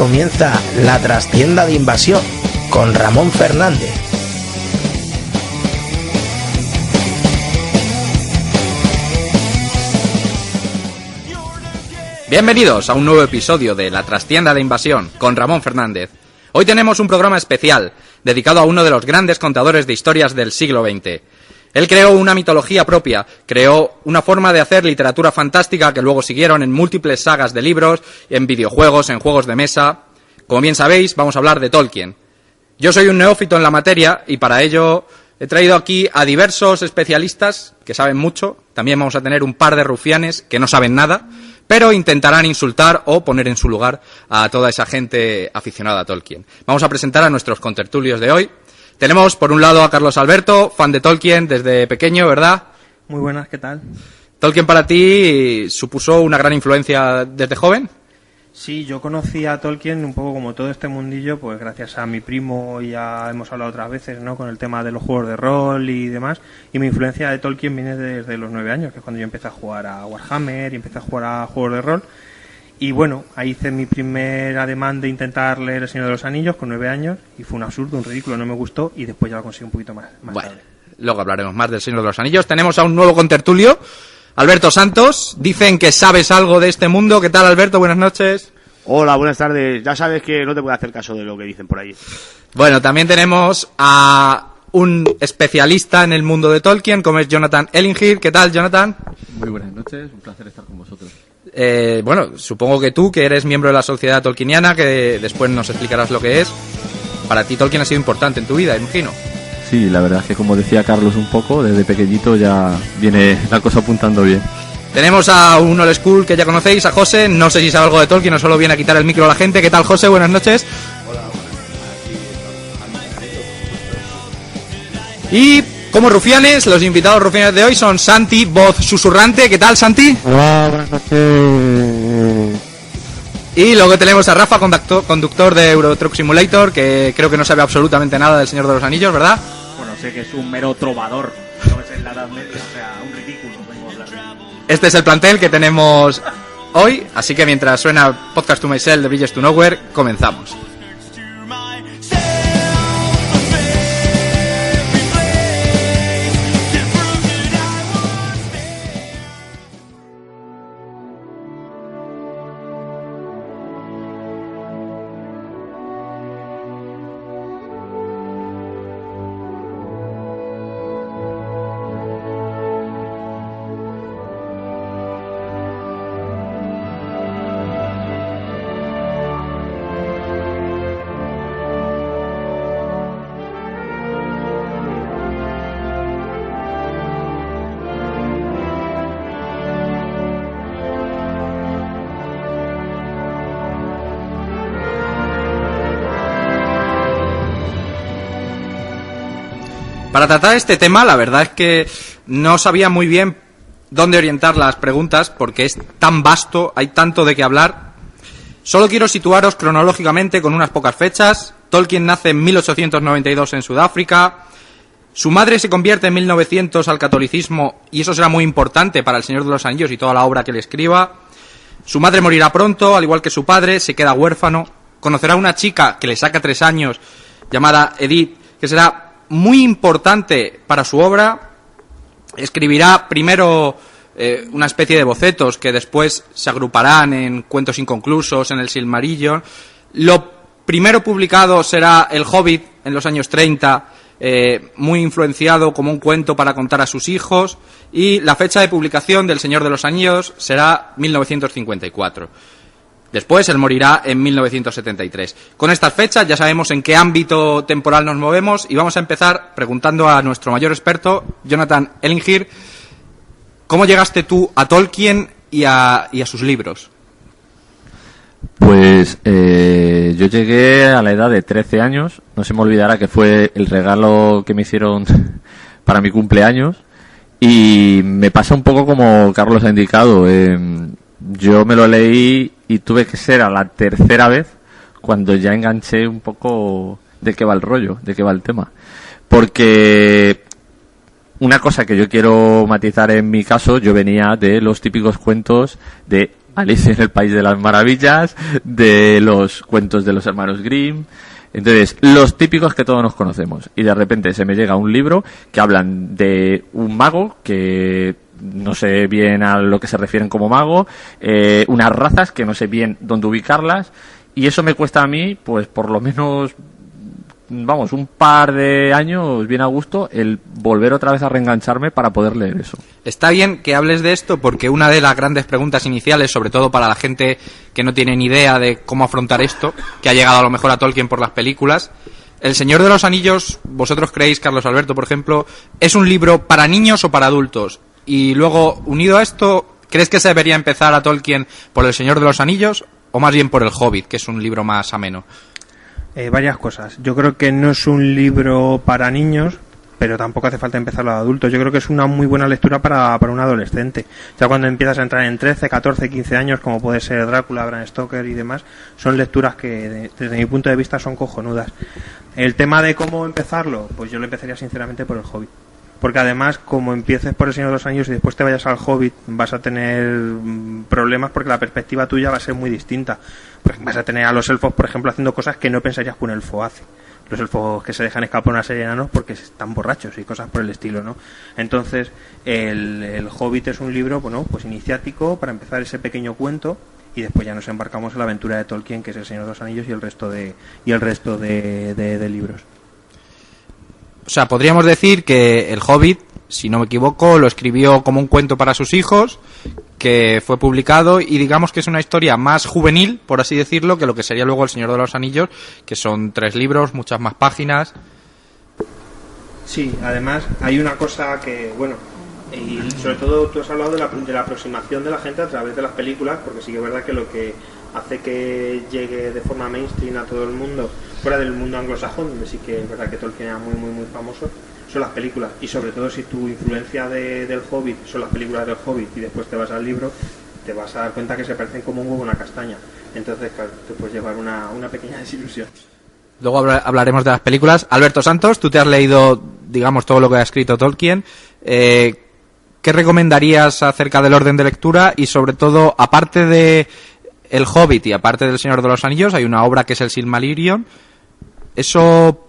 comienza La Trastienda de Invasión con Ramón Fernández. Bienvenidos a un nuevo episodio de La Trastienda de Invasión con Ramón Fernández. Hoy tenemos un programa especial dedicado a uno de los grandes contadores de historias del siglo XX. Él creó una mitología propia, creó una forma de hacer literatura fantástica que luego siguieron en múltiples sagas de libros, en videojuegos, en juegos de mesa. Como bien sabéis, vamos a hablar de Tolkien. Yo soy un neófito en la materia y para ello he traído aquí a diversos especialistas que saben mucho. También vamos a tener un par de rufianes que no saben nada, pero intentarán insultar o poner en su lugar a toda esa gente aficionada a Tolkien. Vamos a presentar a nuestros contertulios de hoy. Tenemos por un lado a Carlos Alberto, fan de Tolkien desde pequeño, ¿verdad? Muy buenas, ¿qué tal? ¿Tolkien para ti supuso una gran influencia desde joven? Sí, yo conocí a Tolkien un poco como todo este mundillo, pues gracias a mi primo, ya hemos hablado otras veces, ¿no?, con el tema de los juegos de rol y demás, y mi influencia de Tolkien viene desde los 9 años, que es cuando yo empecé a jugar a Warhammer y empecé a jugar a juegos de rol. Y bueno, ahí hice mi primer ademán de intentar leer El Señor de los Anillos con 9 años y fue un absurdo, un ridículo, no me gustó y después ya lo conseguí un poquito más bueno, tarde. Luego hablaremos más del Señor de los Anillos. Tenemos a un nuevo contertulio, Alberto Santos. Dicen que sabes algo de este mundo. ¿Qué tal, Alberto? Buenas noches. Hola, buenas tardes. Ya sabes que no te puedo hacer caso de lo que dicen por ahí. Bueno, también tenemos a un especialista en el mundo de Tolkien, como es Jonathan Ellinghir. ¿Qué tal, Jonathan? Muy buenas noches, un placer estar con vosotros. Bueno, supongo que tú, que eres miembro de la Sociedad Tolkieniana, que después nos explicarás lo que es. Para ti Tolkien ha sido importante en tu vida, imagino. Sí, la verdad es que como decía Carlos un poco, desde pequeñito ya viene la cosa apuntando bien. Tenemos a un old school que ya conocéis, a José. No sé si sabe algo de Tolkien o solo viene a quitar el micro a la gente. ¿Qué tal, José? Buenas noches. Hola, buenas. Y como rufianes, los invitados rufianes de hoy son Santi, voz susurrante. ¿Qué tal, Santi? Hola, buenas noches. Y luego tenemos a Rafa, conductor de Euro Truck Simulator, que creo que no sabe absolutamente nada del Señor de los Anillos, ¿verdad? Bueno, sé que es un mero trovador, no es en la Edad Media, o sea, un ridículo, vengo a hablar. Este es el plantel que tenemos hoy, así que mientras suena Podcast to Myself de Bridges to Nowhere, comenzamos. Para tratar este tema, la verdad es que no sabía muy bien dónde orientar las preguntas porque es tan vasto, hay tanto de qué hablar. Solo quiero situaros cronológicamente con unas pocas fechas. Tolkien nace en 1892 en Sudáfrica. Su madre se convierte en 1900 al catolicismo y eso será muy importante para El Señor de los Anillos y toda la obra que le escriba. Su madre morirá pronto, al igual que su padre, se queda huérfano. Conocerá a una chica que le saca 3 años, llamada Edith, que será muy importante para su obra. Escribirá primero una especie de bocetos que después se agruparán en cuentos inconclusos, en el Silmarillion. Lo primero publicado será El Hobbit en los años 30, muy influenciado como un cuento para contar a sus hijos, y la fecha de publicación del Señor de los Anillos será 1954. Después él morirá en 1973. Con estas fechas ya sabemos en qué ámbito temporal nos movemos y vamos a empezar preguntando a nuestro mayor experto, Jonathan Ellinghir, ¿cómo llegaste tú a Tolkien y a sus libros? Pues yo llegué a la edad de 13 años, no se me olvidará que fue el regalo que me hicieron para mi cumpleaños y me pasa un poco como Carlos ha indicado. Yo me lo leí y tuve que ser a la tercera vez cuando ya enganché un poco de qué va el rollo, de qué va el tema. Porque una cosa que yo quiero matizar en mi caso, yo venía de los típicos cuentos de Alicia en el País de las Maravillas, de los cuentos de los hermanos Grimm. Entonces, los típicos que todos nos conocemos. Y de repente se me llega un libro que hablan de un mago que no sé bien a lo que se refieren como mago, unas razas que no sé bien dónde ubicarlas, y eso me cuesta a mí, pues por lo menos, vamos, un par de años bien a gusto el volver otra vez a reengancharme para poder leer eso. Está bien que hables de esto porque una de las grandes preguntas iniciales, sobre todo para la gente que no tiene ni idea de cómo afrontar esto, que ha llegado a lo mejor a Tolkien por las películas, El Señor de los Anillos, ¿vosotros creéis, Carlos Alberto, por ejemplo, es un libro para niños o para adultos? Y luego, unido a esto, ¿crees que se debería empezar a Tolkien por El Señor de los Anillos o más bien por El Hobbit, que es un libro más ameno? Varias cosas. Yo creo que no es un libro para niños, pero tampoco hace falta empezarlo a adultos. Yo creo que es una muy buena lectura para un adolescente. Ya cuando empiezas a entrar en 13, 14, 15 años, como puede ser Drácula, Bram Stoker y demás, son lecturas que desde mi punto de vista son cojonudas. El tema de cómo empezarlo, pues yo lo empezaría sinceramente por El Hobbit. Porque además, como empieces por El Señor de los Anillos y después te vayas al Hobbit, vas a tener problemas porque la perspectiva tuya va a ser muy distinta. Pues vas a tener a los elfos, por ejemplo, haciendo cosas que no pensarías que un elfo hace. Los elfos que se dejan escapar una serie de enanos porque están borrachos y cosas por el estilo, ¿no? Entonces, el Hobbit es un libro, bueno, pues iniciático para empezar ese pequeño cuento, y después ya nos embarcamos en la aventura de Tolkien, que es El Señor de los Anillos y el resto de libros. O sea, podríamos decir que El Hobbit, si no me equivoco, lo escribió como un cuento para sus hijos, que fue publicado, y digamos que es una historia más juvenil, por así decirlo, que lo que sería luego El Señor de los Anillos, que son 3 libros, muchas más páginas. Sí, además hay una cosa que, bueno, y sobre todo tú has hablado de la aproximación de la gente a través de las películas, porque sí que es verdad que lo que hace que llegue de forma mainstream a todo el mundo, fuera del mundo anglosajón, donde sí que es verdad que Tolkien era muy, muy, muy famoso, son las películas. Y sobre todo si tu influencia del Hobbit son las películas del Hobbit y después te vas al libro, te vas a dar cuenta que se parecen como un huevo a una castaña. Entonces, claro, te puedes llevar una pequeña desilusión. Luego hablaremos de las películas. Alberto Santos, tú te has leído, digamos, todo lo que ha escrito Tolkien. ¿Qué recomendarías acerca del orden de lectura? Y sobre todo, aparte de El Hobbit y aparte del Señor de los Anillos, hay una obra que es el Silmarillion. Eso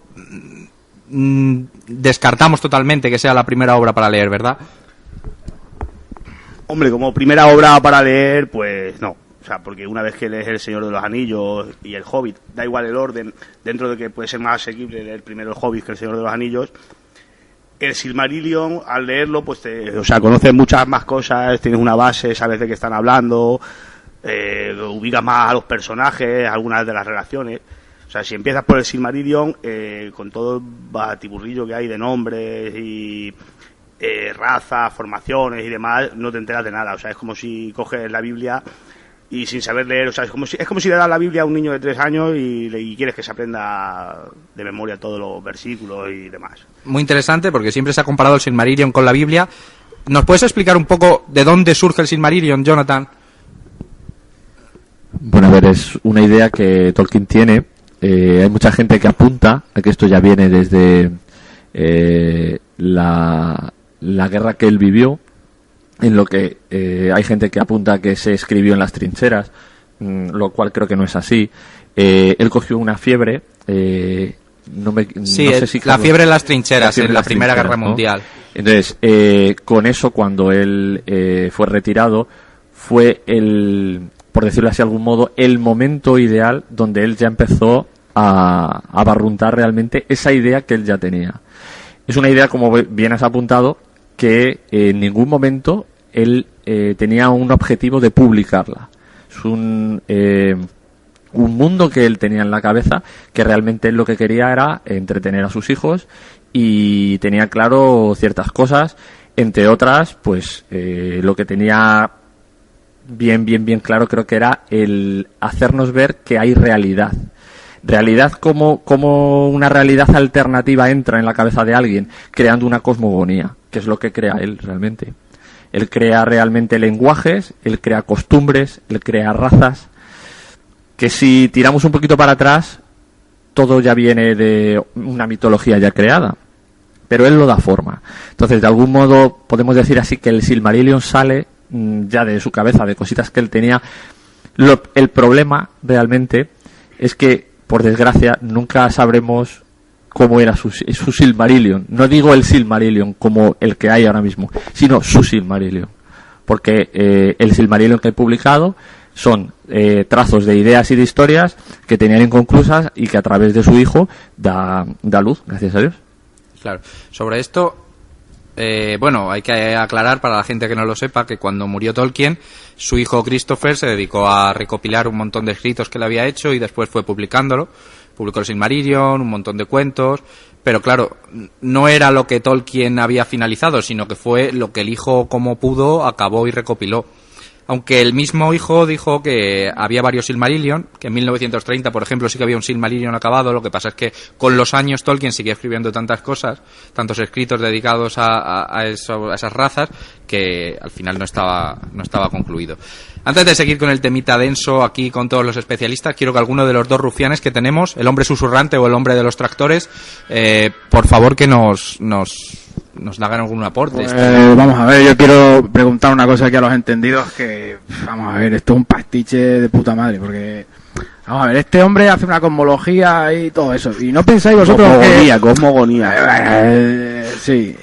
descartamos totalmente que sea la primera obra para leer, ¿verdad? Hombre, como primera obra para leer, pues no. O sea, porque una vez que lees El Señor de los Anillos y El Hobbit, da igual el orden, dentro de que puede ser más asequible leer primero El Hobbit que El Señor de los Anillos. El Silmarillion, al leerlo, pues conoces muchas más cosas, tienes una base, sabes de qué están hablando, ubicas más a los personajes, algunas de las relaciones. O sea, si empiezas por el Silmarillion, con todo el batiburrillo que hay de nombres y razas, formaciones y demás, no te enteras de nada. O sea, es como si coges la Biblia y sin saber leer, o sea, es como si le das la Biblia a un niño de 3 años y quieres que se aprenda de memoria todos los versículos y demás. Muy interesante, porque siempre se ha comparado el Silmarillion con la Biblia. ¿Nos puedes explicar un poco de dónde surge el Silmarillion, Jonathan? Bueno, a ver, es una idea que Tolkien tiene. Hay mucha gente que apunta a que esto ya viene desde la guerra que él vivió, en lo que hay gente que apunta que se escribió en las trincheras, lo cual creo que no es así. Él cogió una fiebre, no sé si la fiebre en las trincheras, en la Primera Guerra Mundial. Entonces, con eso, cuando él fue retirado, fue por decirlo así de algún modo, el momento ideal donde él ya empezó a barruntar realmente esa idea que él ya tenía. Es una idea, como bien has apuntado, que en ningún momento él tenía un objetivo de publicarla. Es un mundo que él tenía en la cabeza, que realmente él lo que quería era entretener a sus hijos, y tenía claro ciertas cosas, entre otras, pues lo que tenía bien claro, creo que era el hacernos ver que hay realidad como una realidad alternativa entra en la cabeza de alguien, creando una cosmogonía, que es lo que crea él realmente. Él crea realmente lenguajes, él crea costumbres, él crea razas, que si tiramos un poquito para atrás, todo ya viene de una mitología ya creada, pero él lo da forma. Entonces, de algún modo, podemos decir así que el Silmarillion sale ya de su cabeza, de cositas que él tenía. El problema realmente es que, por desgracia, nunca sabremos cómo era su Silmarillion. No digo el Silmarillion como el que hay ahora mismo, sino su Silmarillion. Porque el Silmarillion que he publicado son trazos de ideas y de historias que tenían inconclusas y que a través de su hijo da luz, gracias a Dios. Claro. Sobre esto, bueno, hay que aclarar para la gente que no lo sepa que cuando murió Tolkien, su hijo Christopher se dedicó a recopilar un montón de escritos que él había hecho y después fue publicándolo. Publicó el Silmarillion, un montón de cuentos, pero claro, no era lo que Tolkien había finalizado, sino que fue lo que el hijo, como pudo, acabó y recopiló. Aunque el mismo hijo dijo que había varios Silmarillion, que en 1930, por ejemplo, sí que había un Silmarillion acabado. Lo que pasa es que con los años Tolkien siguió escribiendo tantas cosas, tantos escritos dedicados a esas razas, que al final no estaba concluido. Antes de seguir con el temita denso aquí con todos los especialistas, quiero que alguno de los dos rufianes que tenemos, el hombre susurrante o el hombre de los tractores, por favor que nos hagan algún aporte. Vamos a ver, yo quiero preguntar una cosa aquí a los entendidos, que vamos a ver, esto es un pastiche de puta madre, porque vamos a ver, este hombre hace una cosmología y todo eso, y no pensáis vosotros cosmogonía. Sí,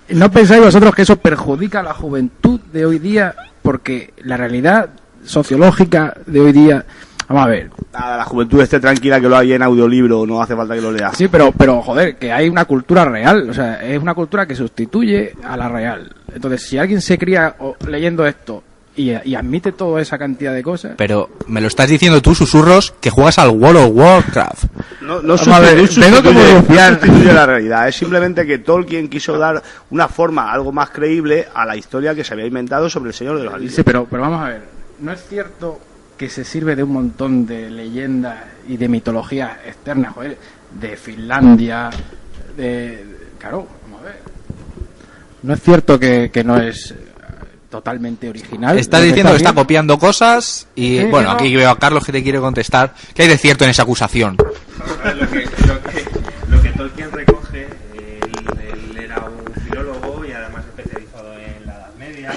no pensáis vosotros que eso perjudica a la juventud de hoy día, porque la realidad sociológica de hoy día, vamos a ver. La juventud esté tranquila, que lo hay en audiolibro, no hace falta que lo lea. Sí, pero joder, que hay una cultura real, o sea, es una cultura que sustituye a la real. Entonces, si alguien se cría leyendo esto y admite toda esa cantidad de cosas... Pero me lo estás diciendo tú, susurros, que juegas al World of Warcraft. No sustituye la realidad, es simplemente que Tolkien quiso dar una forma algo más creíble a la historia que se había inventado sobre el Señor de los Anillos. Sí, pero vamos a ver, no es cierto que se sirve de un montón de leyendas y de mitologías externas, joder, de Finlandia, claro, vamos a ver. No es cierto que no es totalmente original. Estás diciendo que está copiando cosas y, bueno, aquí veo a Carlos que te quiere contestar. ¿Qué hay de cierto en esa acusación? Lo que Tolkien recoge, él era un filólogo y además especializado en la Edad Media.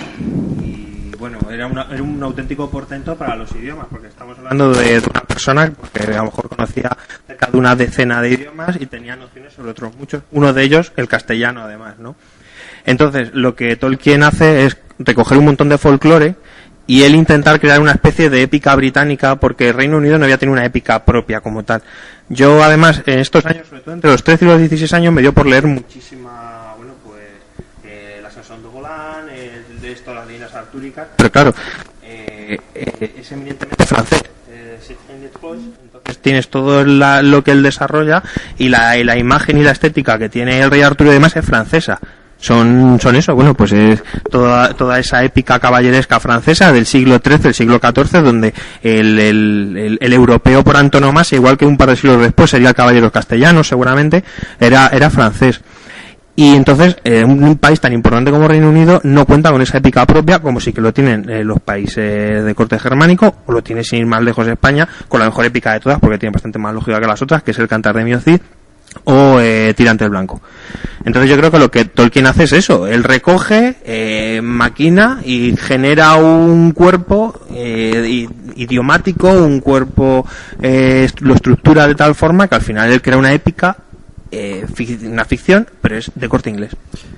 Y bueno, era un auténtico portento para los idiomas, porque estamos hablando de una persona que a lo mejor conocía cerca de una decena de idiomas y tenía nociones sobre otros muchos, uno de ellos el castellano además, ¿no? Entonces, lo que Tolkien hace es recoger un montón de folclore y él intentar crear una especie de épica británica, porque el Reino Unido no había tenido una épica propia como tal. Yo además, en estos años, sobre todo entre los 13 y los 16 años, me dio por leer muchísima, bueno, pues la Sansón de Golán, de esto, las leyendas artúricas, pero claro, es eminentemente francés. Entonces tienes todo lo que él desarrolla y la imagen y la estética que tiene el rey Arturo y demás es francesa. Son eso, bueno, pues es toda esa épica caballeresca francesa del siglo XIII, del siglo XIV, donde el europeo por antonomasia, igual que un par de siglos después sería el caballero castellano, seguramente, era francés. Y entonces, un país tan importante como Reino Unido no cuenta con esa épica propia, como sí que lo tienen los países de corte germánico, o lo tiene sin ir más lejos España, con la mejor épica de todas, porque tiene bastante más lógica que las otras, que es el Cantar de Mio Cid o Tirante el Blanco. Entonces yo creo que lo que Tolkien hace es eso, él recoge, maquina y genera un cuerpo idiomático, un cuerpo, lo estructura de tal forma que al final él crea una épica, una ficción, pero es de corte inglés.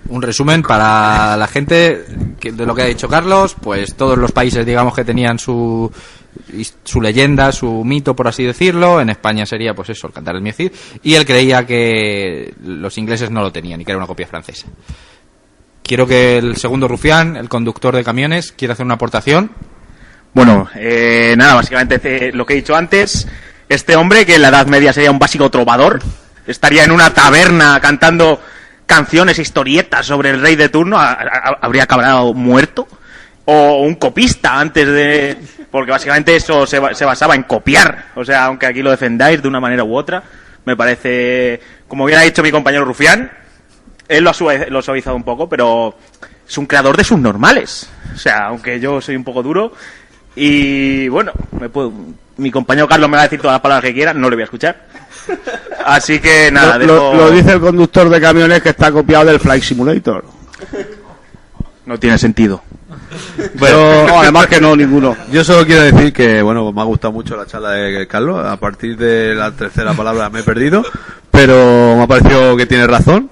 Un resumen para la gente de lo que ha dicho Carlos, pues todos los países, digamos, que tenían su leyenda, su mito, por así decirlo. En España sería, pues eso, el Cantar del Mio Cid, y él creía que los ingleses no lo tenían y que era una copia francesa. Quiero que el segundo rufián, el conductor de camiones, quiera hacer una aportación. Bueno, nada, básicamente lo que he dicho antes, este hombre, que en la Edad Media sería un básico trovador, estaría en una taberna cantando canciones, historietas sobre el rey de turno, habría acabado muerto, o un copista antes de... porque básicamente eso se basaba en copiar, o sea, aunque aquí lo defendáis de una manera u otra, me parece, como hubiera dicho mi compañero Rufián, él lo ha suavizado un poco, pero es un creador de subnormales, o sea, aunque yo soy un poco duro, y bueno, mi compañero Carlos me va a decir todas las palabras que quiera, no le voy a escuchar. Así que nada, lo dice el conductor de camiones que está copiado del Flight Simulator. No tiene sentido. Bueno, no, además que no, ninguno. Yo solo quiero decir que, bueno, me ha gustado mucho la charla de Carlos. A partir de la tercera palabra me he perdido, pero me ha parecido que tiene razón.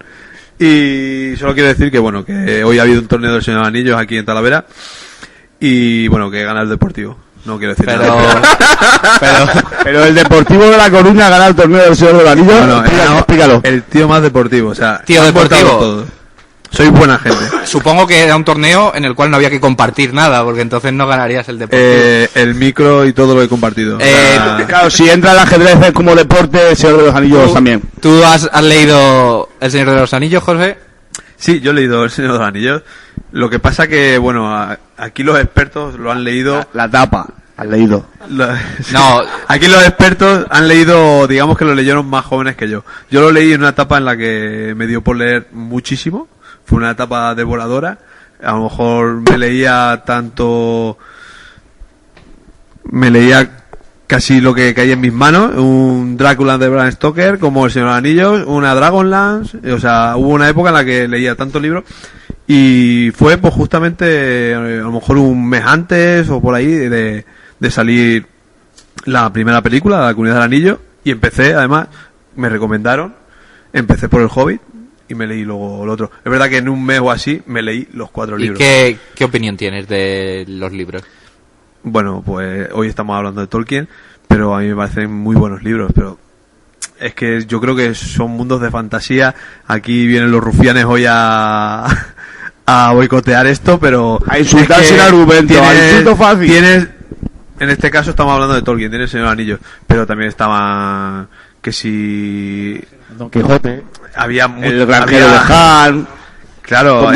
Y solo quiero decir que, bueno, que hoy ha habido un torneo del Señor de los Anillos aquí en Talavera. Y, bueno, que gana el Deportivo. No quiero decir nada. Pero el Deportivo de La Coruña gana el torneo del Señor de los Anillos. No, explícalo. El tío más deportivo, o sea, tío deportivo. Todo. Soy buena gente. Supongo que era un torneo en el cual no había que compartir nada, porque entonces no ganarías el Deportivo. El micro y todo lo he compartido. Claro, si entra el ajedrez como deporte, el Señor de los Anillos también. ¿Tú has leído El Señor de los Anillos, José? Sí, yo he leído El Señor de los Anillos. Lo que pasa que, bueno, aquí los expertos lo han leído... La tapa, han leído. No. Aquí los expertos han leído, digamos que lo leyeron más jóvenes que yo. Yo lo leí en una etapa en la que me dio por leer muchísimo. Fue una etapa devoradora. A lo mejor me leía casi lo que caía en mis manos, un Drácula de Bram Stoker, como El Señor de los Anillos, una Dragonlance, o sea, hubo una época en la que leía tantos libros y fue pues justamente a lo mejor un mes antes o por ahí de salir la primera película, La Comunidad del Anillo, y empecé, además, me recomendaron, empecé por El Hobbit y me leí luego el otro. Es verdad que en un mes o así me leí los 4 libros. ¿Y qué opinión tienes de los libros? Bueno, pues hoy estamos hablando de Tolkien, pero a mí me parecen muy buenos libros, pero es que yo creo que son mundos de fantasía. Aquí vienen los rufianes hoy a boicotear esto, pero... A insultar sin argumento, a insulto fácil. En este caso estamos hablando de Tolkien, tiene El Señor de los Anillos, pero también estaba... que si... Don Quijote. Había el granjero de Han. Claro,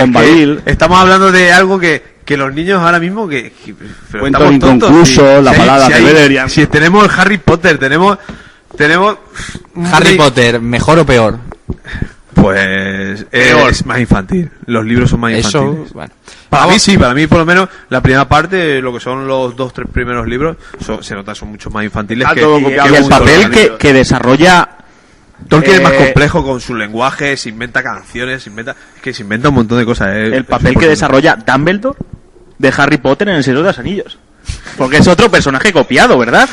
estamos hablando de algo que los niños ahora mismo pero cuentos inconclusos, la palabra de Beleriand. Si tenemos el Harry Potter, tenemos Harry Potter, ¿mejor o peor? Pues es más infantil. Los libros son más infantiles. Bueno. Para mí sí, para mí por lo menos la primera parte, lo que son los 2-3 primeros libros, se nota son mucho más infantiles que el papel que desarrolla Tolkien es más complejo con su lenguaje, se inventa canciones, se inventa un montón de cosas. El papel que desarrolla Dumbledore de Harry Potter en El Señor de los Anillos. Porque es otro personaje copiado, ¿verdad?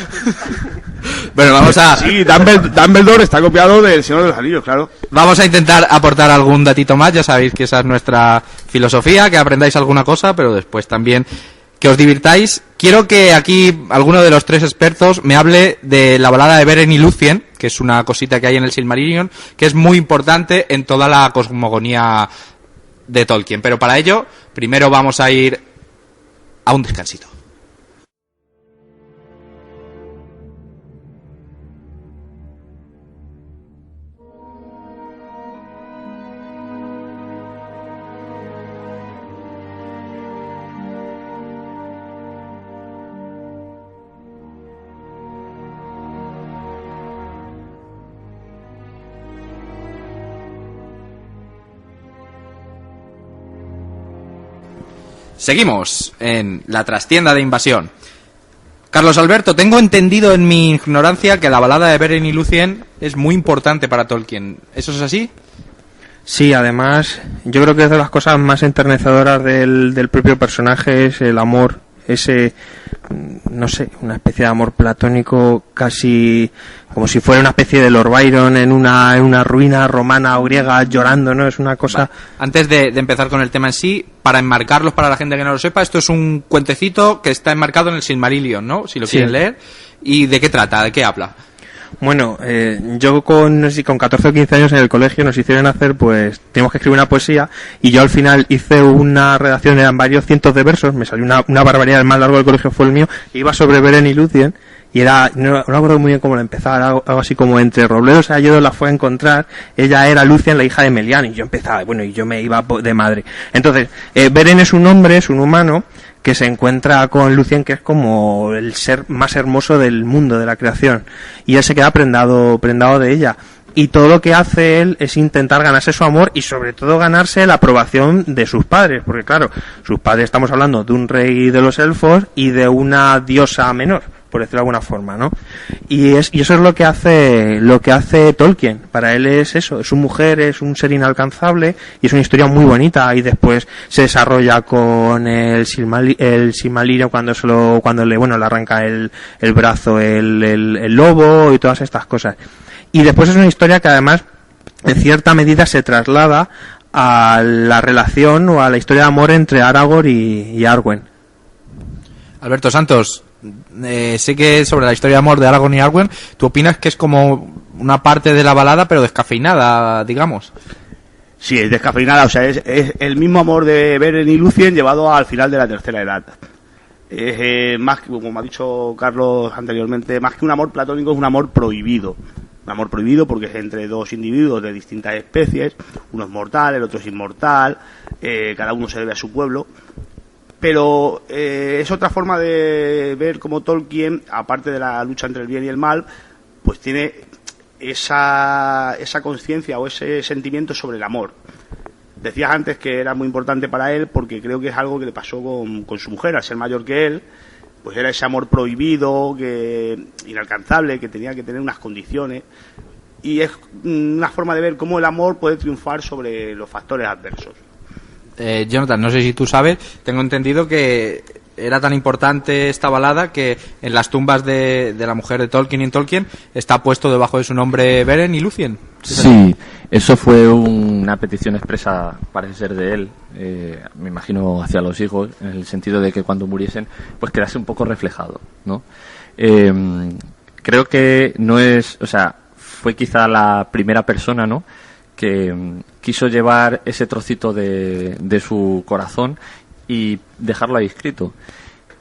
Bueno, vamos a... Sí, Dumbledore está copiado del Señor de los Anillos, claro. Vamos a intentar aportar algún datito más, ya sabéis que esa es nuestra filosofía, que aprendáis alguna cosa, pero después también que os divirtáis. Quiero que aquí alguno de los 3 expertos me hable de la balada de Beren y Lúthien, que es una cosita que hay en el Silmarillion, que es muy importante en toda la cosmogonía de Tolkien. Pero para ello, primero vamos a ir a un descansito. Seguimos en la trastienda de invasión. Carlos Alberto, tengo entendido en mi ignorancia que la balada de Beren y Lúthien es muy importante para Tolkien. ¿Eso es así? Sí, además, yo creo que es de las cosas más enternecedoras del propio personaje, es el amor, ese, no sé, una especie de amor platónico, casi como si fuera una especie de Lord Byron en una ruina romana o griega llorando, ¿no? Es una cosa... Vale. Antes de empezar con el tema en sí, para enmarcarlos para la gente que no lo sepa, esto es un cuentecito que está enmarcado en el Silmarillion, ¿no? Si lo quieren leer. ¿Y de qué trata? ¿De qué habla? Bueno, yo con 14 o 15 años en el colegio nos hicieron hacer, pues, teníamos que escribir una poesía y yo al final hice una redacción, eran varios cientos de versos, me salió una barbaridad, el más largo del colegio fue el mío, iba sobre Beren y Lúthien y era, no me acuerdo muy bien cómo lo empezaba, algo así como entre Robledo Sayedo la fue a encontrar, ella era Lúthien, la hija de Melian, y yo empezaba, bueno, y yo me iba de madre. Entonces, Beren es un hombre, es un humano, que se encuentra con Lúthien, que es como el ser más hermoso del mundo, de la creación, y él se queda prendado de ella, y todo lo que hace él es intentar ganarse su amor y sobre todo ganarse la aprobación de sus padres, porque claro, sus padres, estamos hablando de un rey de los elfos y de una diosa menor, por decirlo de alguna forma, ¿no? Y eso es lo que hace Tolkien. Para él es eso, es su mujer, es un ser inalcanzable y es una historia muy bonita. Y después se desarrolla con el Silmarillion cuando le arranca el brazo el lobo y todas estas cosas. Y después es una historia que además en cierta medida se traslada a la relación o a la historia de amor entre Aragorn y Arwen. Alberto Santos, sé que sobre la historia de amor de Aragorn y Arwen, ¿tú opinas que es como una parte de la balada pero descafeinada, digamos? Sí, es descafeinada, o sea, es el mismo amor de Beren y Lúthien llevado al final de la tercera edad. Es más, como ha dicho Carlos anteriormente, más que un amor platónico, es un amor prohibido. Un amor prohibido porque es entre dos individuos de distintas especies, uno es mortal, el otro es inmortal, cada uno se debe a su pueblo. Pero es otra forma de ver cómo Tolkien, aparte de la lucha entre el bien y el mal, pues tiene esa conciencia o ese sentimiento sobre el amor. Decías antes que era muy importante para él porque creo que es algo que le pasó con su mujer, al ser mayor que él, pues era ese amor prohibido, inalcanzable, que tenía que tener unas condiciones. Y es una forma de ver cómo el amor puede triunfar sobre los factores adversos. Jonathan, no sé si tú sabes, tengo entendido que era tan importante esta balada que en las tumbas de la mujer de Tolkien y en Tolkien está puesto debajo de su nombre Beren y Lúthien. Sí, eso fue una petición expresa, parece ser de él, me imagino hacia los hijos, en el sentido de que cuando muriesen pues quedase un poco reflejado, ¿no? Creo que no es, o sea, fue quizá la primera persona, ¿no?, que quiso llevar ese trocito de su corazón y dejarlo ahí escrito.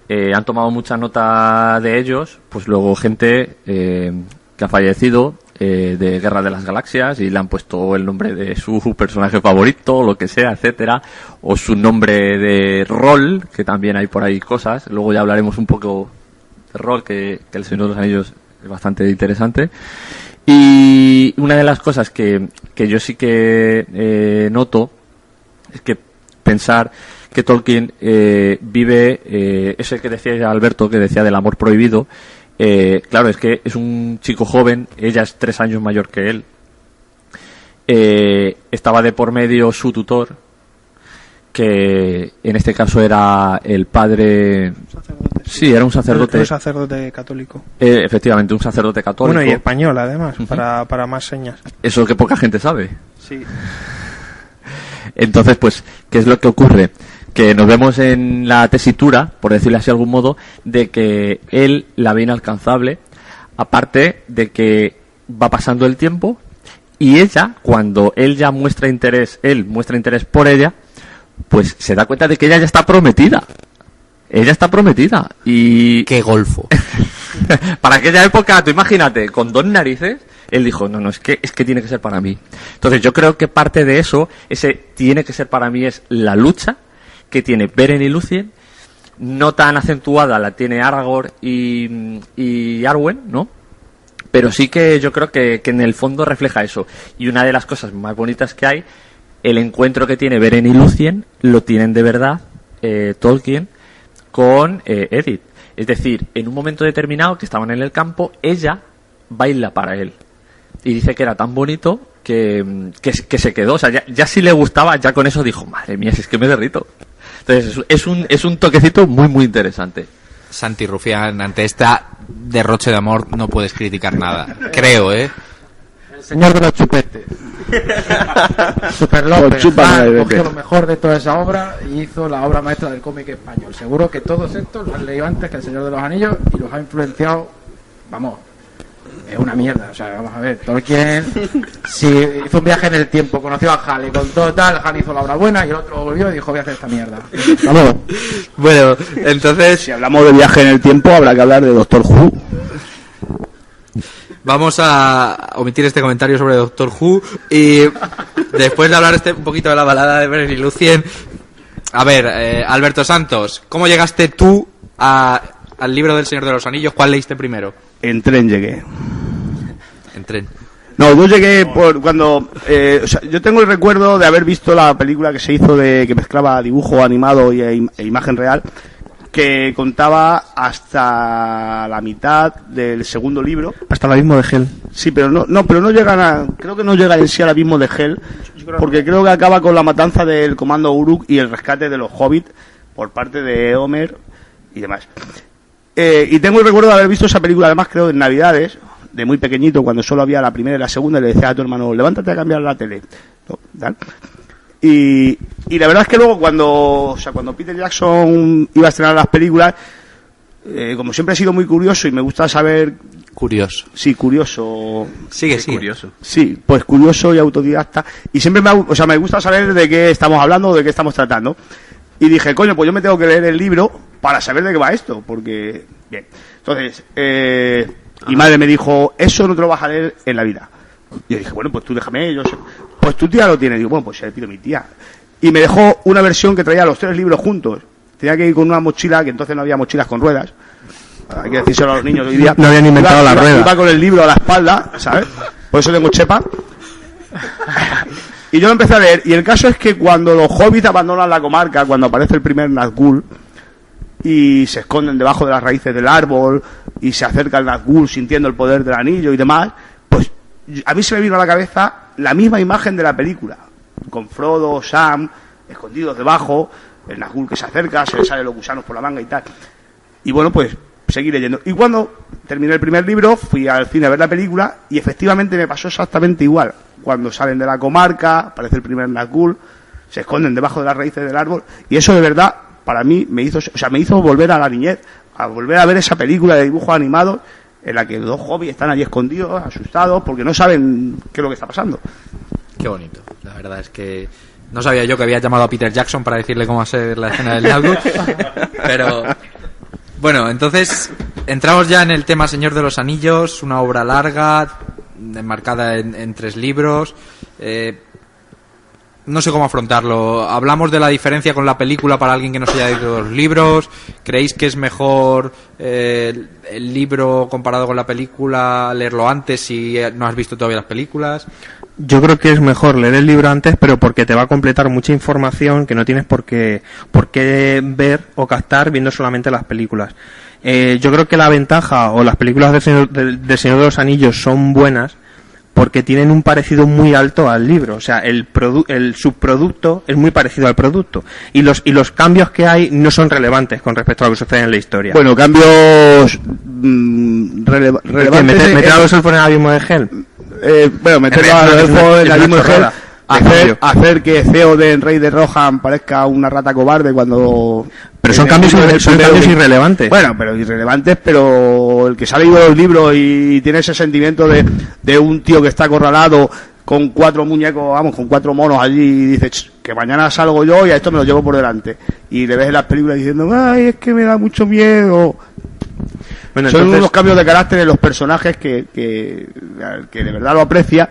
Han tomado mucha nota de ellos, pues luego gente que ha fallecido de Guerra de las Galaxias y le han puesto el nombre de su personaje favorito, lo que sea, etcétera, o su nombre de rol, que también hay por ahí cosas. Luego ya hablaremos un poco de rol, que El Señor de los Anillos es bastante interesante. Y una de las cosas que yo sí que noto es que pensar que Tolkien vive ese que decía Alberto, que decía del amor prohibido. Claro, es que es un chico joven, ella es 3 años mayor que él. Estaba de por medio su tutor, que en este caso era el padre. Sí, era un sacerdote. Un sacerdote católico. Efectivamente, un sacerdote católico. Bueno, y español además, para más señas. Eso que poca gente sabe. Sí. Entonces, pues, ¿qué es lo que ocurre? Que nos vemos en la tesitura, por decirlo así de algún modo, de que él la ve inalcanzable, aparte de que va pasando el tiempo y ella, cuando él muestra interés por ella, pues se da cuenta de que ella ya está prometida. Ella está prometida y... ¡Qué golfo! Para aquella época, tú imagínate, con 2 narices, él dijo, no, es que tiene que ser para mí. Entonces yo creo que parte de eso, ese tiene que ser para mí, es la lucha que tiene Beren y Lúthien. No tan acentuada la tiene Aragorn y Arwen, ¿no? Pero sí que yo creo que en el fondo refleja eso. Y una de las cosas más bonitas que hay, el encuentro que tiene Beren y Lúthien, lo tienen de verdad Tolkien con Edith. Es decir, en un momento determinado que estaban en el campo, ella baila para él. Y dice que era tan bonito que se quedó. O sea, ya si le gustaba, ya con eso dijo, madre mía, si es que me derrito. Entonces, es un toquecito muy, muy interesante. Santi Rufián, ante esta derroche de amor no puedes criticar nada. Creo, ¿eh? El señor de los chupetes. Super López cogió lo mejor de toda esa obra y hizo la obra maestra del cómic español. Seguro que todos estos lo han leído antes que El Señor de los Anillos y los ha influenciado. Vamos, es una mierda. O sea, vamos a ver, Tolkien si hizo un viaje en el tiempo, conoció a Hal y con todo tal, Hal hizo la obra buena y el otro volvió y dijo, voy a hacer esta mierda. Vamos. Bueno, entonces, si hablamos de viaje en el tiempo, habrá que hablar de Doctor Who. Vamos a omitir este comentario sobre Doctor Who y después de hablar un poquito de la balada de Beren y Lúthien. A ver, Alberto Santos, ¿cómo llegaste tú al libro del Señor de los Anillos? ¿Cuál leíste primero? En tren llegué. En tren. No, yo llegué por cuando... o sea, yo tengo el recuerdo de haber visto la película que se hizo que mezclaba dibujo animado e imagen real, que contaba hasta la mitad del segundo libro. Hasta el abismo de Hel. Sí, pero no llegan a, creo que no llega en sí al abismo de Hel, porque creo que acaba con la matanza del comando Uruk y el rescate de los hobbits por parte de Homer y demás. Y tengo el recuerdo de haber visto esa película, además creo en Navidades, de muy pequeñito, cuando solo había la primera y la segunda, y le decía a tu hermano, levántate a cambiar la tele. ¿No? ¿Tal? Y la verdad es que luego cuando Peter Jackson iba a estrenar las películas, como siempre he sido muy curioso y me gusta saber... Curioso. Sí, curioso. Sigue. Curioso. Sí, pues curioso y autodidacta. Y siempre me gusta saber de qué estamos hablando o de qué estamos tratando. Y dije, coño, pues yo me tengo que leer el libro para saber de qué va esto, porque... Bien. Entonces, mi madre me dijo, eso no te lo vas a leer en la vida. Y yo dije, bueno, pues tú déjame, pues tu tía lo tiene. Digo, bueno, pues se le pido a mi tía. Y me dejó una versión que traía los 3 libros juntos. Tenía que ir con una mochila, que entonces no había mochilas con ruedas. Hay que decírselo a los niños hoy día. No habían inventado la rueda. Iba con el libro a la espalda, ¿sabes? Por eso tengo chepa. Y yo lo empecé a leer. Y el caso es que cuando los hobbits abandonan la comarca, cuando aparece el primer Nazgûl, y se esconden debajo de las raíces del árbol, y se acerca el Nazgûl sintiendo el poder del anillo y demás, pues a mí se me vino a la cabeza la misma imagen de la película, con Frodo, Sam, escondidos debajo, el Nazgûl que se acerca, se le salen los gusanos por la manga y tal. Y bueno, pues seguí leyendo. Y cuando terminé el primer libro, fui al cine a ver la película, y efectivamente me pasó exactamente igual. Cuando salen de la comarca, aparece el primer Nazgûl, se esconden debajo de las raíces del árbol, y eso de verdad, para mí, me hizo volver a la niñez, a volver a ver esa película de dibujos animados, en la que 2 hobbits están allí escondidos, asustados, porque no saben qué es lo que está pasando. Qué bonito. La verdad es que no sabía yo que había llamado a Peter Jackson para decirle cómo hacer la escena del Nazgûl. Pero bueno, entonces entramos ya en el tema Señor de los Anillos, una obra larga, enmarcada en 3 libros. No sé cómo afrontarlo. Hablamos de la diferencia con la película para alguien que no se haya leído los libros. ¿Creéis que es mejor el libro comparado con la película, leerlo antes si no has visto todavía las películas? Yo creo que es mejor leer el libro antes, pero porque te va a completar mucha información que no tienes por qué ver o captar viendo solamente las películas. Yo creo que la ventaja, o las películas del Señor de los Anillos son buenas porque tienen un parecido muy alto al libro, o sea, el subproducto es muy parecido al producto, y los cambios que hay no son relevantes con respecto a lo que sucede en la historia. Bueno, cambios relevantes. ¿Meter a los elfos en el abismo de Hel? Meter a los elfos en el abismo de Hel, hacer que Theoden, rey de Rohan, parezca una rata cobarde cuando... Pero son cambios irrelevantes. Bueno, pero irrelevantes, pero el que se ha leído los libros y tiene ese sentimiento de un tío que está acorralado con 4 muñecos, vamos, con 4 monos allí, y dice, que mañana salgo yo y a esto me lo llevo por delante. Y le ves en las películas diciendo, ay, es que me da mucho miedo. Bueno, son unos cambios de carácter en los personajes que de verdad lo aprecia.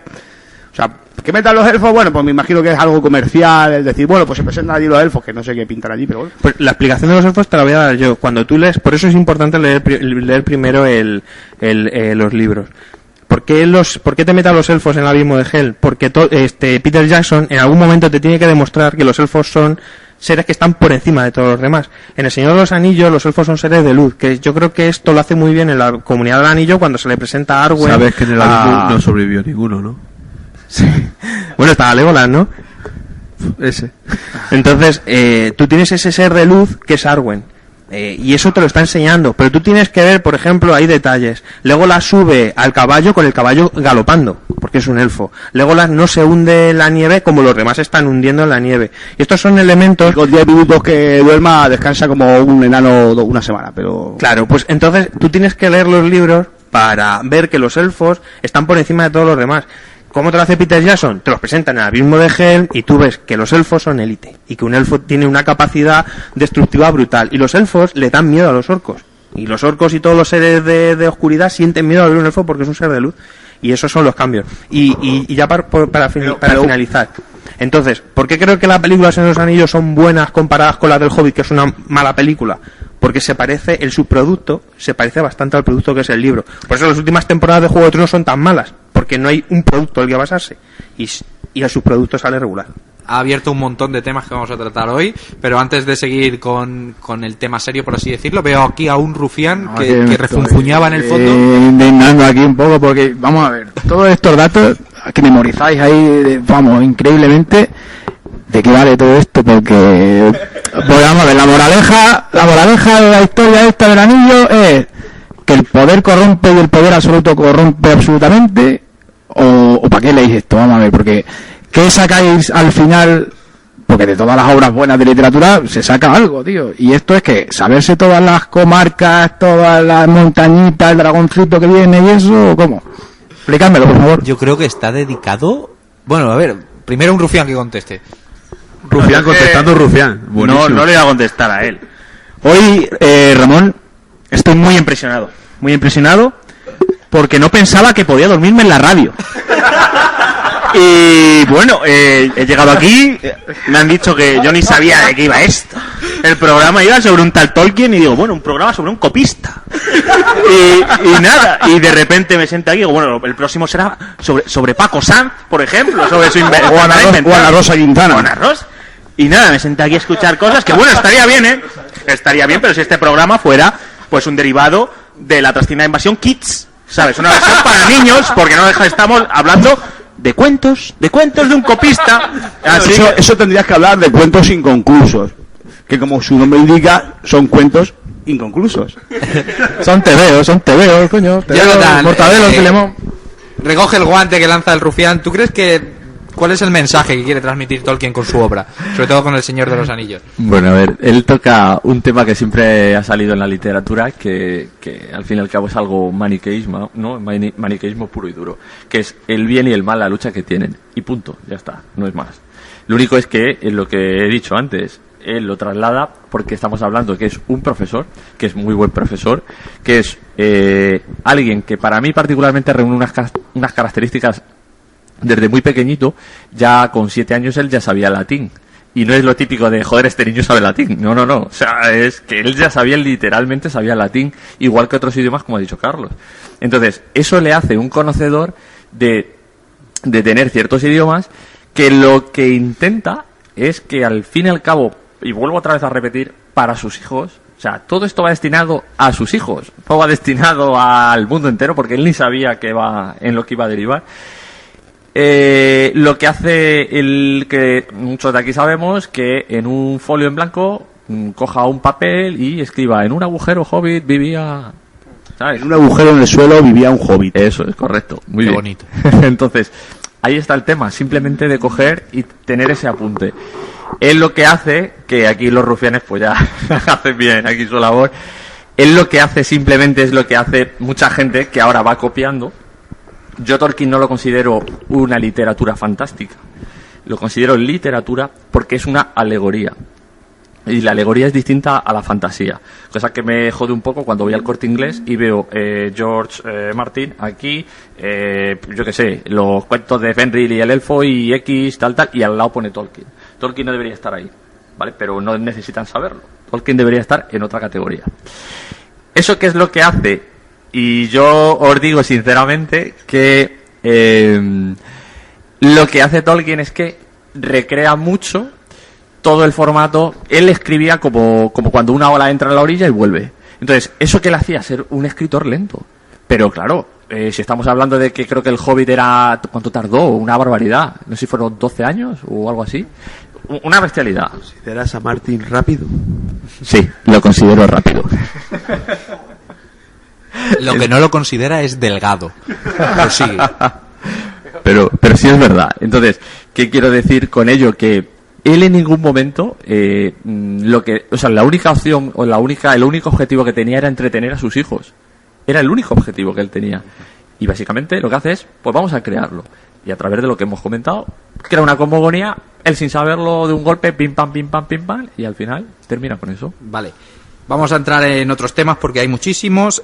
O sea, ¿qué metan los elfos? Bueno, pues me imagino que es algo comercial, es decir, bueno, pues se presentan allí los elfos, que no sé qué pintan allí, pero bueno. Pues la explicación de los elfos te la voy a dar yo. Cuando tú lees, por eso es importante leer primero los libros. ¿Por qué te metan los elfos en el abismo de Hel? Porque Peter Jackson en algún momento te tiene que demostrar que los elfos son seres que están por encima de todos los demás. En El Señor de los Anillos los elfos son seres de luz, que yo creo que esto lo hace muy bien en la Comunidad del Anillo cuando se le presenta a Arwen. Sabes que en el abismo no sobrevivió ninguno, ¿no? Sí. Bueno, estaba Legolas, ¿no? Ese. Entonces, tú tienes ese ser de luz que es Arwen. Y eso te lo está enseñando. Pero tú tienes que ver, por ejemplo, hay detalles. Legolas sube al caballo con el caballo galopando, porque es un elfo. Legolas no se hunde en la nieve como los demás están hundiendo en la nieve. Y estos son elementos... Y con 10 minutos que duerma, descansa como un enano una semana, pero... Claro, pues entonces tú tienes que leer los libros para ver que los elfos están por encima de todos los demás. ¿Cómo te lo hace Peter Jackson? Te los presenta en el abismo de Hel y tú ves que los elfos son élite y que un elfo tiene una capacidad destructiva brutal, y los elfos le dan miedo a los orcos, y los orcos y todos los seres de oscuridad sienten miedo a ver un elfo porque es un ser de luz, y esos son los cambios. Y ya para finalizar, entonces, ¿por qué creo que las películas en los Anillos son buenas comparadas con las del Hobbit, que es una mala película? Porque el subproducto se parece bastante al producto que es el libro. Por eso las últimas temporadas de Juego de Tronos son tan malas, porque no hay un producto al que basarse, y el subproducto sale regular. ha abierto un montón de temas que vamos a tratar hoy, pero antes de seguir con el tema serio, por así decirlo, veo aquí a un rufián que refunfuñaba en el fondo. Indignando aquí un poco porque, vamos a ver, todos estos datos que memorizáis ahí, vamos, increíblemente, ¿de qué vale todo esto? Porque, pues vamos a ver, la moraleja de la historia esta del anillo es que el poder corrompe y el poder absoluto corrompe absolutamente, o ¿para qué leéis esto? Vamos a ver, porque ¿qué sacáis al final? Porque de todas las obras buenas de literatura se saca algo, tío. Y esto es que saberse todas las comarcas, todas las montañitas, el dragoncito que viene y eso, ¿cómo? Explícamelo, por favor. Yo creo que está dedicado... Bueno, a ver, primero un rufián que conteste. Rufián contestando Rufián. Buenísimo. No le voy a contestar a él. Hoy, Ramón, estoy muy impresionado porque no pensaba que podía dormirme en la radio. Y bueno, he llegado aquí, me han dicho que yo ni sabía de qué iba esto. El programa iba sobre un tal Tolkien y digo, bueno, un programa sobre un copista. Y nada, y de repente me siento aquí y digo, bueno, el próximo será sobre Paco Sanz, por ejemplo, sobre su inventario. O Ana Rosa Quintana. O Ana Rosa. Y nada, me senté aquí a escuchar cosas que, bueno, estaría bien, estaría bien, pero si este programa fuera pues un derivado de la trascina de Invasión Kids, ¿sabes? Una versión para niños, porque no estamos hablando de cuentos de un copista. Así eso tendrías que hablar de cuentos inconclusos, que como su nombre indica, son cuentos inconclusos. Son tebeos, coño. Jonathan, Mortadelo, Filemón. Recoge el guante que lanza el rufián. ¿Tú crees que... ¿Cuál es el mensaje que quiere transmitir Tolkien con su obra? Sobre todo con El Señor de los Anillos. Bueno, a ver, él toca un tema que siempre ha salido en la literatura, que al fin y al cabo es algo maniqueísmo, ¿no? Maniqueísmo puro y duro, que es el bien y el mal, la lucha que tienen. Y punto, ya está, no es más. Lo único es que, en lo que he dicho antes, él lo traslada porque estamos hablando que es un profesor, que es muy buen profesor, que es alguien que para mí particularmente reúne unas características. Desde muy pequeñito, ya con 7 años él ya sabía latín. Y no es lo típico de, joder, este niño sabe latín. No. O sea, es que él ya literalmente sabía latín, igual que otros idiomas, como ha dicho Carlos. Entonces, eso le hace un conocedor de tener ciertos idiomas, que lo que intenta es que al fin y al cabo, y vuelvo otra vez a repetir, para sus hijos, o sea, todo esto va destinado a sus hijos, no va destinado al mundo entero, porque él ni sabía en lo que iba a derivar. Lo que hace el que muchos de aquí sabemos, que en un folio en blanco coja un papel y escriba: en un agujero hobbit vivía, ¿sabes? En un agujero en el suelo vivía un hobbit. Eso es correcto, muy Qué bien. bonito. Entonces, ahí está el tema, simplemente de coger y tener ese apunte. Él lo que hace, que aquí los rufianes pues ya hacen bien aquí su labor, él lo que hace simplemente es lo que hace mucha gente que ahora va copiando. Yo Tolkien no lo considero una literatura fantástica, lo considero literatura porque es una alegoría. Y la alegoría es distinta a la fantasía, cosa que me jode un poco cuando voy al Corte Inglés y veo George Martin aquí, yo qué sé, los cuentos de Fenrir y el elfo y X, tal, y al lado pone Tolkien. Tolkien no debería estar ahí, ¿vale? Pero no necesitan saberlo. Tolkien debería estar en otra categoría. ¿Eso qué es lo que hace? Y yo os digo sinceramente que lo que hace Tolkien es que recrea mucho todo el formato. Él escribía como cuando una ola entra a la orilla y vuelve. Entonces, eso que le hacía ser un escritor lento. Pero claro, si estamos hablando de que creo que el Hobbit era... ¿Cuánto tardó? Una barbaridad. No sé si fueron 12 años o algo así. Una bestialidad. ¿Consideras a Martin rápido? Sí, lo considero rápido. Lo que no lo considera es delgado. Pero sí. Pero sí es verdad. Entonces, ¿qué quiero decir con ello? Que él en ningún momento la única opción o el único objetivo que tenía era entretener a sus hijos. Era el único objetivo que él tenía. Y básicamente lo que hace es, pues vamos a crearlo. Y a través de lo que hemos comentado, crea una cosmogonía, él sin saberlo de un golpe, pim pam, y al final termina con eso. Vale. Vamos a entrar en otros temas porque hay muchísimos.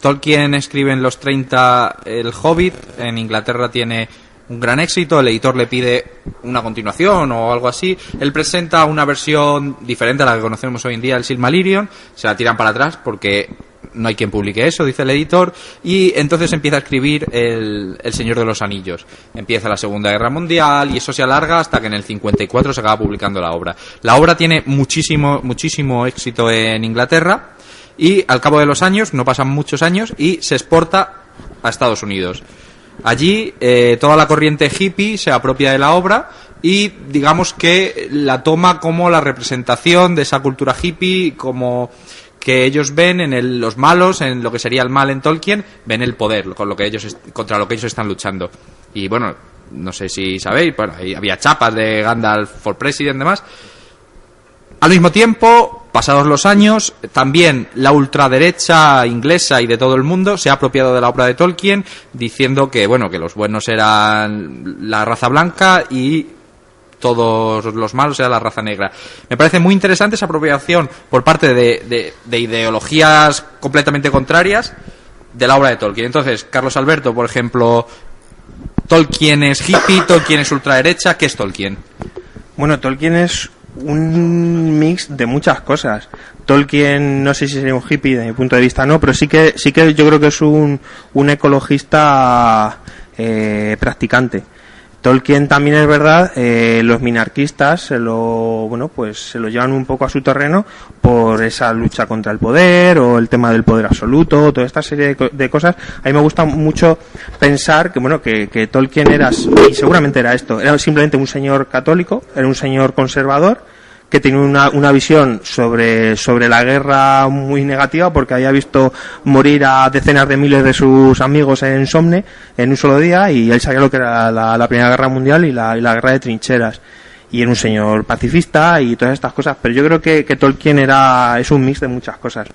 Tolkien escribe en los 30 El Hobbit. En Inglaterra tiene un gran éxito. El editor le pide una continuación o algo así. Él presenta una versión diferente a la que conocemos hoy en día, el Silmarillion. Se la tiran para atrás porque no hay quien publique eso, dice el editor, y entonces empieza a escribir el Señor de los Anillos. Empieza la Segunda Guerra Mundial y eso se alarga hasta que en el 54 se acaba publicando la obra. La obra tiene muchísimo éxito en Inglaterra y al cabo de los años, no pasan muchos años, y se exporta a Estados Unidos. Allí toda la corriente hippie se apropia de la obra y digamos que la toma como la representación de esa cultura hippie, como que ellos ven en los malos, en lo que sería el mal en Tolkien, ven el poder contra lo que ellos están luchando. Y bueno, no sé si sabéis, bueno, había chapas de Gandalf for President y demás. Al mismo tiempo, pasados los años, también la ultraderecha inglesa y de todo el mundo se ha apropiado de la obra de Tolkien, diciendo que bueno, que los buenos eran la raza blanca y todos los malos eran la raza negra. Me parece muy interesante esa apropiación por parte de ideologías completamente contrarias de la obra de Tolkien. Entonces, Carlos Alberto, por ejemplo, Tolkien es hippie, Tolkien es ultraderecha, ¿qué es Tolkien? Bueno, Tolkien es un mix de muchas cosas. Tolkien no sé si sería un hippie, de mi punto de vista no, pero sí que yo creo que es un ecologista practicante. Tolkien también es verdad, los minarquistas se lo llevan un poco a su terreno por esa lucha contra el poder o el tema del poder absoluto, toda esta serie de cosas. A mí me gusta mucho pensar que Tolkien era, y seguramente era esto, era simplemente un señor católico, era un señor conservador que tenía una visión sobre la guerra muy negativa, porque había visto morir a decenas de miles de sus amigos en Somme en un solo día, y él sabía lo que era la Primera Guerra Mundial y la guerra de trincheras, y era un señor pacifista y todas estas cosas. Pero yo creo que Tolkien es un mix de muchas cosas.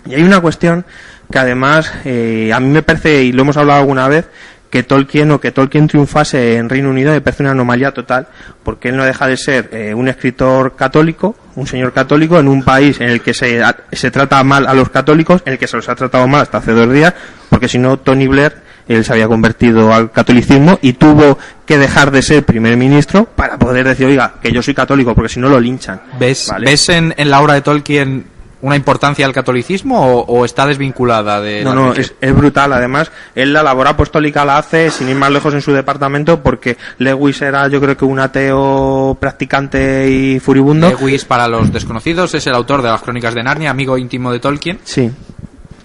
Y hay una cuestión que además a mí me parece, y lo hemos hablado alguna vez, que Tolkien triunfase en Reino Unido me parece una anomalía total, porque él no deja de ser un escritor católico, un señor católico, en un país en el que se trata mal a los católicos, en el que se los ha tratado mal hasta hace 2 días, porque si no Tony Blair, él se había convertido al catolicismo y tuvo que dejar de ser primer ministro para poder decir, oiga, que yo soy católico, porque si no lo linchan. ¿Ves ¿Vale? en la obra de Tolkien una importancia al catolicismo o está desvinculada de...? No, es brutal. Además, él la labor apostólica la hace sin ir más lejos en su departamento, porque Lewis era, yo creo que un ateo practicante y furibundo. Lewis, para los desconocidos, es el autor de las Crónicas de Narnia, amigo íntimo de Tolkien. Sí.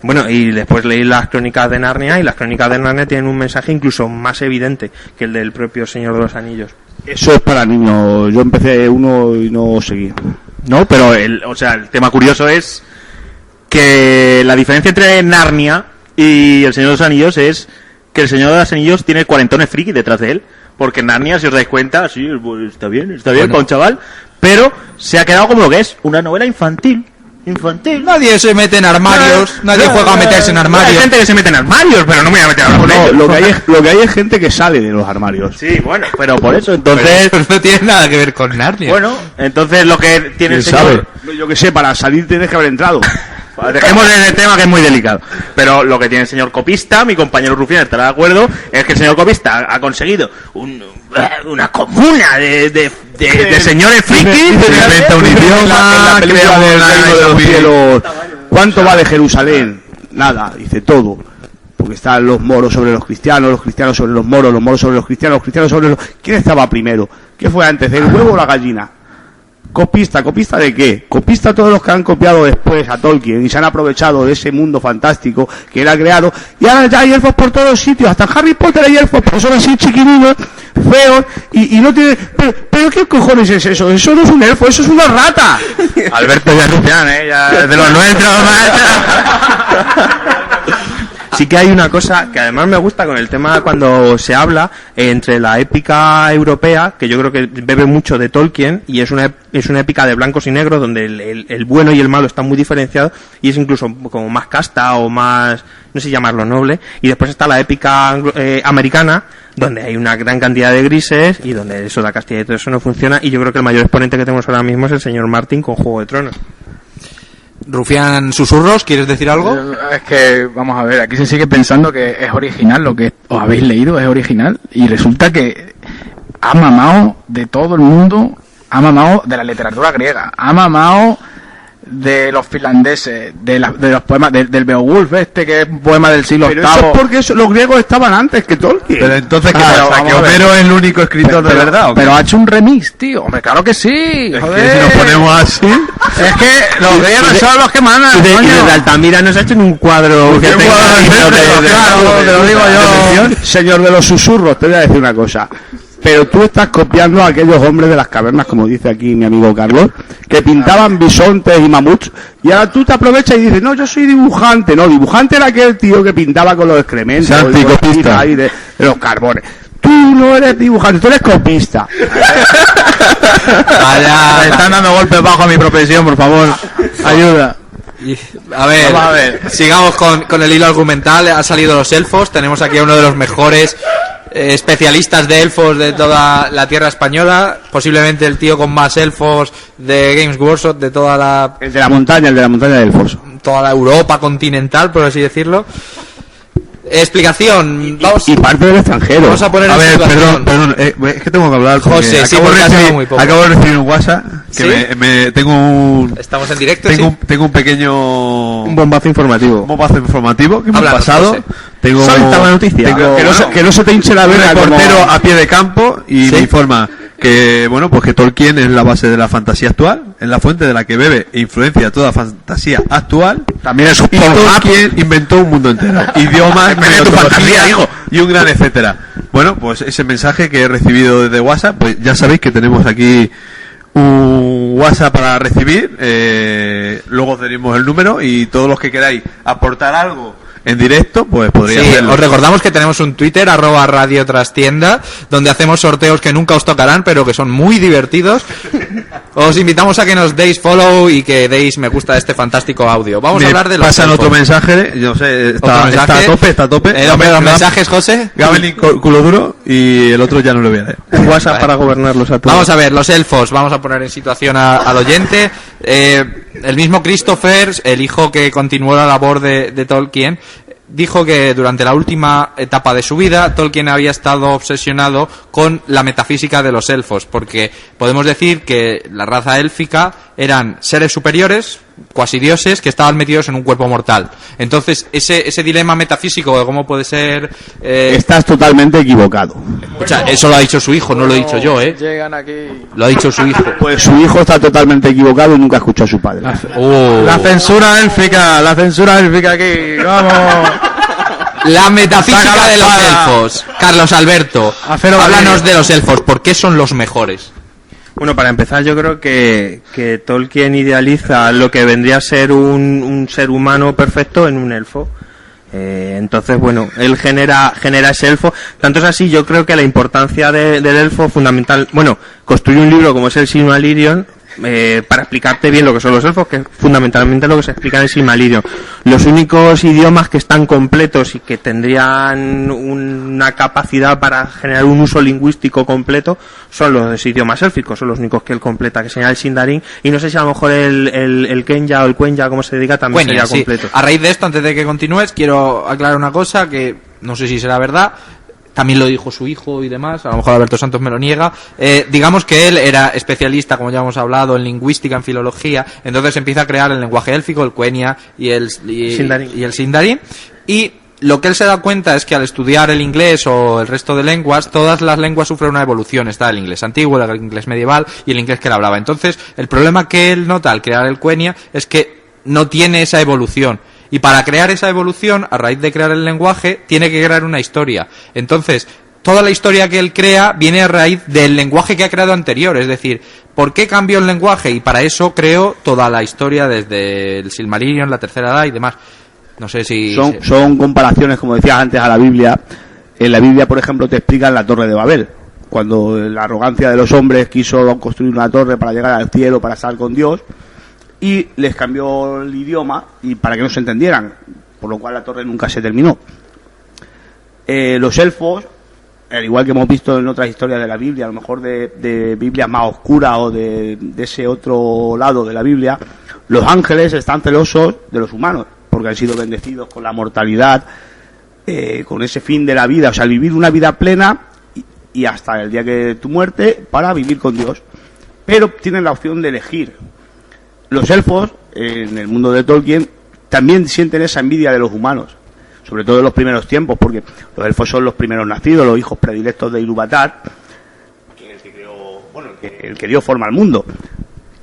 Bueno, y después leí las Crónicas de Narnia, y las Crónicas de Narnia tienen un mensaje incluso más evidente que el del propio Señor de los Anillos. Eso es para niños. Yo empecé uno y no seguí. No, pero el tema curioso es que la diferencia entre Narnia y El Señor de los Anillos es que El Señor de los Anillos tiene 40 friki detrás de él, porque Narnia, si os dais cuenta, sí, pues está bien bueno, para un chaval, pero se ha quedado como lo que es, una novela infantil. Nadie se mete en armarios, nadie juega a meterse en armarios. Hay gente que se mete en armarios, pero no me voy a meter con ellos. Lo que hay es gente que sale de los armarios. Sí, bueno, pero por eso, entonces... Pero no tiene nada que ver con Narnia. Bueno, entonces lo que tiene el señor... Yo que sé, para salir tienes que haber entrado. Dejemos en el tema, que es muy delicado. Pero lo que tiene el señor copista, mi compañero Rufián estará de acuerdo, es que el señor copista ha conseguido una comuna de señores frikis, inventa un idioma, crea de los cielos. ¿Cuánto vale Jerusalén? Nada, dice todo. Porque están los moros sobre los cristianos sobre los moros sobre los cristianos sobre los... ¿Quién estaba primero? ¿Qué fue antes, el huevo o la gallina? ¿Copista de qué? Copista todos los que han copiado después a Tolkien y se han aprovechado de ese mundo fantástico que él ha creado, y ahora ya hay elfos por todos sitios, hasta en Harry Potter hay elfos, pero son así chiquininos, feos, y no tiene... ¿Pero qué cojones es eso? Eso no es un elfo, eso es una rata. Alberto ya Rufián, ya de los nuestros, Sí que hay una cosa que además me gusta con el tema cuando se habla entre la épica europea, que yo creo que bebe mucho de Tolkien, y es una épica de blancos y negros, donde el bueno y el malo están muy diferenciados, y es incluso como más casta o más, no sé llamarlo noble, y después está la épica americana, donde hay una gran cantidad de grises, y donde eso, la castidad y todo eso no funciona, y yo creo que el mayor exponente que tenemos ahora mismo es el señor Martin con Juego de Tronos. Rufián Susurros, ¿quieres decir algo? Es que, vamos a ver, aquí se sigue pensando que es original, lo que os habéis leído es original, y resulta que ha mamado de todo el mundo, ha mamado de la literatura griega, ha mamado de los finlandeses, de los poemas, del Beowulf que es un poema del siglo VIII. Pero eso es porque los griegos estaban antes que Tolkien. Pero entonces, ¿qué pasa? ¿Que Homero es el único escritor de verdad? Pero ha hecho un remix, tío. Hombre, claro que sí. Joder. Que si nos ponemos así... Es que los griegos son los que mandan. Y desde Altamira no se ha hecho un cuadro que tenga... Claro, te lo digo yo. Señor de los susurros, te voy a decir una cosa. Pero tú estás copiando a aquellos hombres de las cavernas, como dice aquí mi amigo Carlos, que pintaban bisontes y mamuts, y ahora tú te aprovechas y dices, no, yo soy dibujante. No, dibujante era aquel tío que pintaba con los excrementos y de los carbones. Tú no eres dibujante, tú eres copista. Vaya, me están dando golpes bajo a mi profesión, por favor. Ayuda. A ver, sigamos con el hilo argumental. Han salido los elfos. Tenemos aquí a uno de los mejores especialistas de elfos de toda la tierra española. Posiblemente el tío con más elfos de Games Workshop de toda la... El de la montaña de elfos. Toda la Europa continental, por así decirlo. Explicación. Y parte del extranjero. Vamos a poner perdón, es que tengo que hablar. José, acabo de recibir un WhatsApp que ¿sí? tengo un... Estamos en directo, tengo un pequeño... Un bombazo informativo. Un bombazo informativo que me ha pasado. José. Tengo... Suelta la noticia. Que no se te hinche la vena. Reportero a pie de campo y me informa que, bueno, pues que Tolkien es la base de la fantasía actual, es la fuente de la que bebe e influencia toda fantasía actual. También es un y Tolkien inventó un mundo entero, idiomas, fantasía y un gran etcétera. Bueno, pues ese mensaje que he recibido desde WhatsApp, pues ya sabéis que tenemos aquí un WhatsApp para recibir, luego os daremos el número y todos los que queráis aportar algo en directo, pues podría hacerlo. Os recordamos que tenemos un Twitter, @Radio Trastienda, donde hacemos sorteos que nunca os tocarán, pero que son muy divertidos. Os invitamos a que nos deis follow y que deis me gusta a este fantástico audio. Vamos a hablar de los pasan elfos. otro mensaje, yo sé, está a tope. Dame los mensajes, José. Gabelin culo duro y el otro ya no lo voy a leer. Un WhatsApp para gobernarlos a todos. Vamos a ver, los elfos, vamos a poner en situación al oyente. El mismo Christopher, el hijo que continuó la labor de Tolkien, dijo que durante la última etapa de su vida Tolkien había estado obsesionado con la metafísica de los elfos, porque podemos decir que la raza élfica eran seres superiores, cuasi dioses, que estaban metidos en un cuerpo mortal. Entonces ese dilema metafísico de cómo puede ser... Estás totalmente equivocado. O sea, eso lo ha dicho su hijo, no lo he dicho yo, Llegan aquí. Lo ha dicho su hijo. Pues su hijo está totalmente equivocado y nunca escuchó a su padre. La censura élfica aquí, vamos. La metafísica de los elfos. Carlos Alberto, háblanos de los elfos. ¿Por qué son los mejores? Bueno, para empezar, yo creo que Tolkien idealiza lo que vendría a ser un ser humano perfecto en un elfo. Entonces, bueno, él genera ese elfo. Tanto es así, yo creo que la importancia del elfo fundamental... Bueno, construye un libro como es el Silmarillion para explicarte bien lo que son los elfos, que es fundamentalmente lo que se explica en el Silmarillion. Los únicos idiomas que están completos y que tendrían una capacidad para generar un uso lingüístico completo son los idiomas élficos, son los únicos que él completa, que sería el Sindarin, y no sé si a lo mejor el Quenya o el Quenya, como se diga, también sería completo. A raíz de esto, antes de que continúes, quiero aclarar una cosa que no sé si será verdad. También lo dijo su hijo y demás, a lo mejor Alberto Santos me lo niega. Digamos que él era especialista, como ya hemos hablado, en lingüística, en filología, entonces empieza a crear el lenguaje élfico, el Quenya y el Sindarin. Y lo que él se da cuenta es que al estudiar el inglés o el resto de lenguas, todas las lenguas sufren una evolución. Está el inglés antiguo, el inglés medieval y el inglés que él hablaba. Entonces, el problema que él nota al crear el Quenya es que no tiene esa evolución. Y para crear esa evolución, a raíz de crear el lenguaje, tiene que crear una historia. Entonces, toda la historia que él crea viene a raíz del lenguaje que ha creado anterior. Es decir, ¿por qué cambió el lenguaje? Y para eso creó toda la historia desde el Silmarillion, la Tercera Edad y demás. No sé si... Son comparaciones, como decías antes, a la Biblia. En la Biblia, por ejemplo, te explican la Torre de Babel. Cuando la arrogancia de los hombres quiso construir una torre para llegar al cielo, para estar con Dios, y les cambió el idioma y para que no se entendieran, por lo cual la torre nunca se terminó. Los elfos, al igual que hemos visto en otras historias de la Biblia, a lo mejor de Biblias más oscuras o de ese otro lado de la Biblia, los ángeles están celosos de los humanos porque han sido bendecidos con la mortalidad, con ese fin de la vida, o sea, vivir una vida plena y hasta el día de tu muerte para vivir con Dios, pero tienen la opción de elegir. Los elfos en el mundo de Tolkien también sienten esa envidia de los humanos, sobre todo en los primeros tiempos, porque los elfos son los primeros nacidos, los hijos predilectos de Ilúvatar, que es el que creó, bueno, el que dio forma al mundo.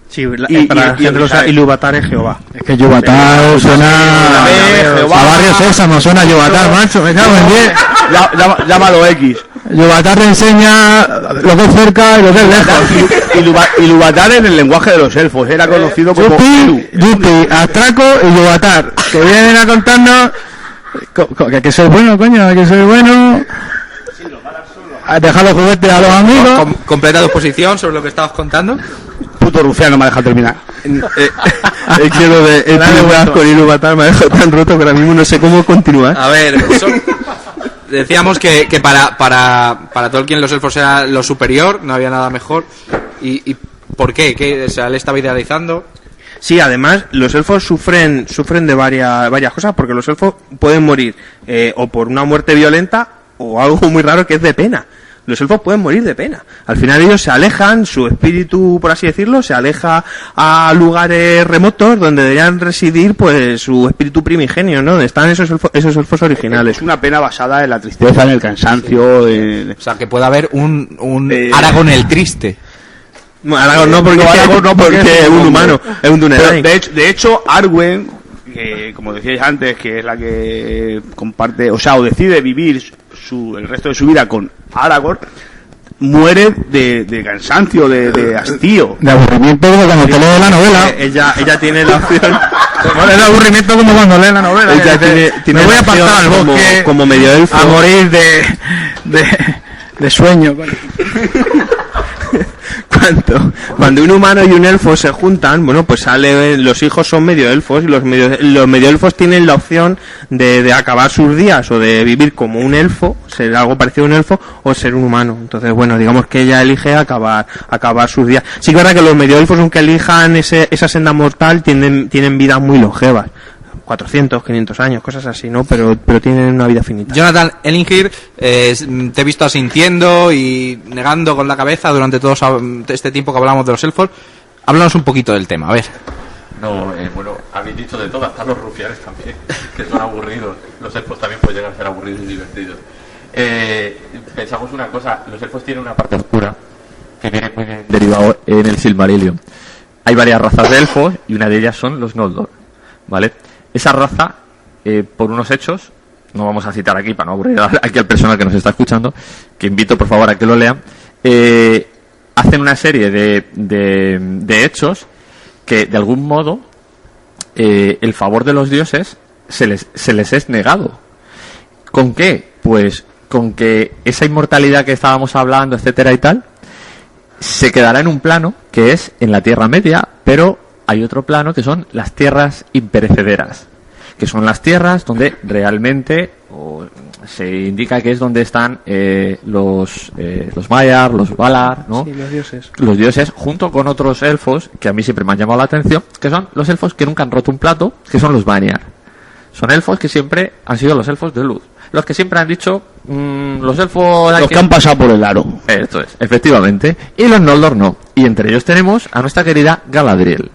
Sí, para la gente lo sabe, Ilúvatar es Jehová. Es que Ilúvatar suena a Barrio Sésamo, suena a Ilúvatar, macho, me cago en 10. Llámalo X. Ilúvatar te enseña lo que es cerca y lo que es lejos. Ilúvatar en el lenguaje de los elfos era conocido como Yupi, Astraco y Ilúvatar, que vienen a contarnos que hay que ser bueno, coño, hay que ser bueno. Dejar los juguetes a los amigos. Completa tu posición sobre lo que estabas contando. Puto rufiano, me ha dejado terminar. Es que lo de con Ilúvatar me ha dejado tan roto que ahora mismo no sé cómo continuar. A ver, decíamos que para Tolkien los elfos era lo superior, no había nada mejor. ¿Y por qué? O sea, él estaba idealizando. Sí, además los elfos sufren de varias cosas, porque los elfos pueden morir o por una muerte violenta o algo muy raro que es de pena. Los elfos pueden morir de pena. Al final ellos se alejan, su espíritu, por así decirlo, se aleja a lugares remotos donde deberían residir pues su espíritu primigenio, ¿no? Donde están esos elfos originales. Es una pena basada en la tristeza, en el cansancio. O sea, que puede haber un Aragorn el triste. Bueno, Aragorn no, porque es un humano, es un Dunedain. De hecho, Arwen, que como decíais antes, que es la que comparte, o decide vivir el resto de su vida con Aragorn, muere de cansancio, de hastío, de aburrimiento, como cuando te lee la novela. Ella tiene la opción. Bueno, de aburrimiento como cuando lee la novela. Ella tiene me voy a apartar al bosque como medio elfo a morir de sueño. Cuando un humano y un elfo se juntan, bueno, pues los hijos son medio elfos y los medio elfos tienen la opción de acabar sus días o de vivir como un elfo, ser algo parecido a un elfo, o ser un humano. Entonces, bueno, digamos que ella elige acabar sus días. Sí, es verdad que los medio elfos, aunque elijan esa senda mortal, tienen vidas muy longevas. 400, 500 años, cosas así, ¿no? Pero tienen una vida finita. Jonathan Ellinghir, te he visto asintiendo y negando con la cabeza durante todo este tiempo que hablamos de los elfos. Háblanos un poquito del tema, a ver. No, bueno, habéis dicho de todo, hasta los rufianes también, que son aburridos. Los elfos también pueden llegar a ser aburridos y divertidos. Pensamos una cosa, los elfos tienen una parte oscura que viene muy bien derivado en el Silmarillion. Hay varias razas de elfos y una de ellas son los Noldor, ¿vale? Esa raza, por unos hechos, no vamos a citar aquí para no aburrir aquí al personal que nos está escuchando, que invito por favor a que lo lean, hacen una serie de hechos que de algún modo el favor de los dioses se les es negado. ¿Con qué? Pues con que esa inmortalidad que estábamos hablando, etcétera y tal, se quedará en un plano que es en la Tierra Media, pero hay otro plano que son las tierras imperecederas, que son las tierras donde realmente se indica que es donde están los Maiar, los Valar, ¿no? Sí, los dioses. Los dioses, junto con otros elfos que a mí siempre me han llamado la atención, que son los elfos que nunca han roto un plato, que son los Vanyar. Son elfos que siempre han sido los elfos de luz. Los que siempre han dicho, los elfos... Los que han pasado por el aro. Esto es, efectivamente. Y los Noldor no. Y entre ellos tenemos a nuestra querida Galadriel.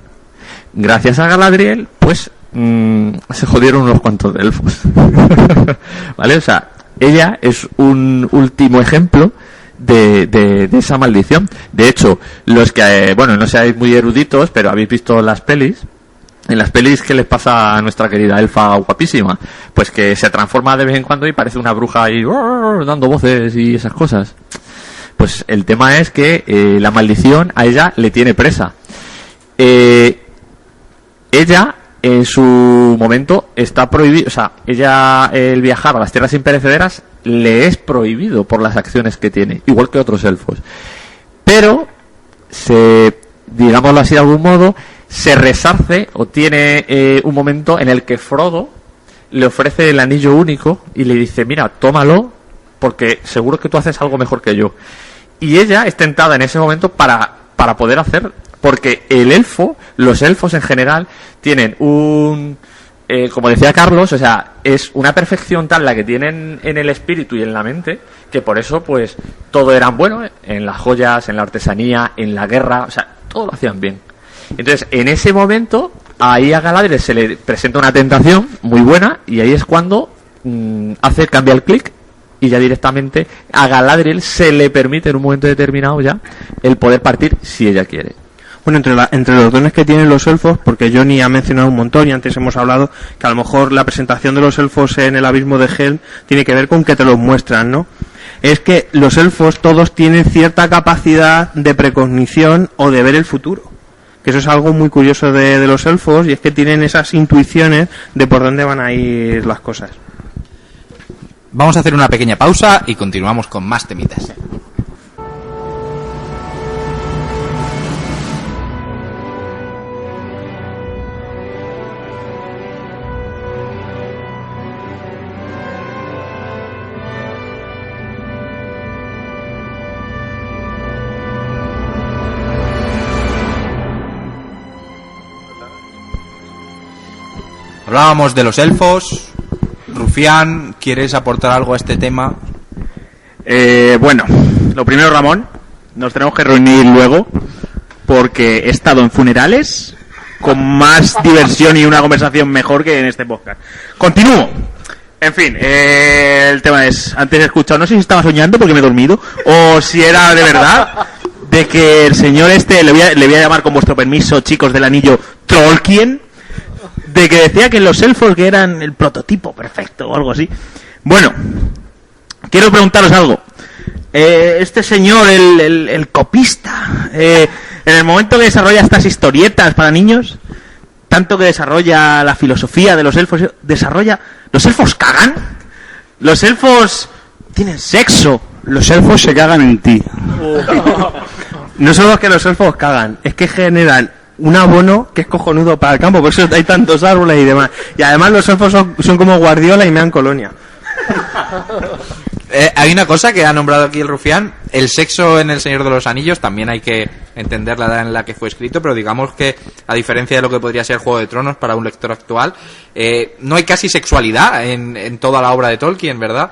Gracias a Galadriel, pues se jodieron unos cuantos de elfos. ¿Vale? O sea, ella es un último ejemplo de esa maldición. De hecho, los que, bueno, no seáis muy eruditos, pero habéis visto las pelis. En las pelis, ¿qué les pasa a nuestra querida elfa guapísima? Pues que se transforma de vez en cuando y parece una bruja ahí dando voces y esas cosas. Pues el tema es que la maldición a ella le tiene presa. Ella, en su momento, está prohibido, o sea, ella, el viajar a las tierras imperecederas le es prohibido por las acciones que tiene, igual que otros elfos. Pero, digámoslo así de algún modo, se resarce o tiene un momento en el que Frodo le ofrece el anillo único y le dice, mira, tómalo porque seguro que tú haces algo mejor que yo. Y ella es tentada en ese momento para poder hacer, porque los elfos en general tienen como decía Carlos, o sea, es una perfección tal la que tienen en el espíritu y en la mente, que por eso pues todo eran bueno, en las joyas, en la artesanía, en la guerra, o sea, todo lo hacían bien. Entonces, en ese momento, ahí a Galadriel se le presenta una tentación muy buena y ahí es cuando cambia el clic y ya directamente a Galadriel se le permite en un momento determinado ya el poder partir si ella quiere. Bueno, entre los dones que tienen los elfos, porque Johnny ha mencionado un montón y antes hemos hablado que a lo mejor la presentación de los elfos en el abismo de Helm tiene que ver con que te los muestran, ¿no? Es que los elfos todos tienen cierta capacidad de precognición o de ver el futuro. Que eso es algo muy curioso de los elfos, y es que tienen esas intuiciones de por dónde van a ir las cosas. Vamos a hacer una pequeña pausa y continuamos con más temitas. Hablábamos de los elfos. Rufián, ¿quieres aportar algo a este tema? Bueno, lo primero, Ramón, nos tenemos que reunir luego porque he estado en funerales con más diversión y una conversación mejor que en este podcast. Continúo. En fin, el tema es, antes he escuchado, no sé si estaba soñando porque me he dormido o si era de verdad, de que el señor le voy a llamar con vuestro permiso, chicos del anillo, Tolkien, de que decía que los elfos que eran el prototipo perfecto o algo así. Bueno, quiero preguntaros algo. Este señor, el copista, en el momento que desarrolla estas historietas para niños, tanto que desarrolla la filosofía de los elfos, ¿los elfos cagan? ¿Los elfos tienen sexo? Los elfos se cagan en ti. No solo que los elfos cagan, es que generan un abono que es cojonudo para el campo, por eso hay tantos árboles y demás. Y además los elfos son como Guardiola y mean Colonia. Hay una cosa que ha nombrado aquí el Rufián, el sexo en El Señor de los Anillos, también hay que entender la edad en la que fue escrito, pero digamos que, a diferencia de lo que podría ser Juego de Tronos para un lector actual, no hay casi sexualidad en toda la obra de Tolkien, ¿verdad?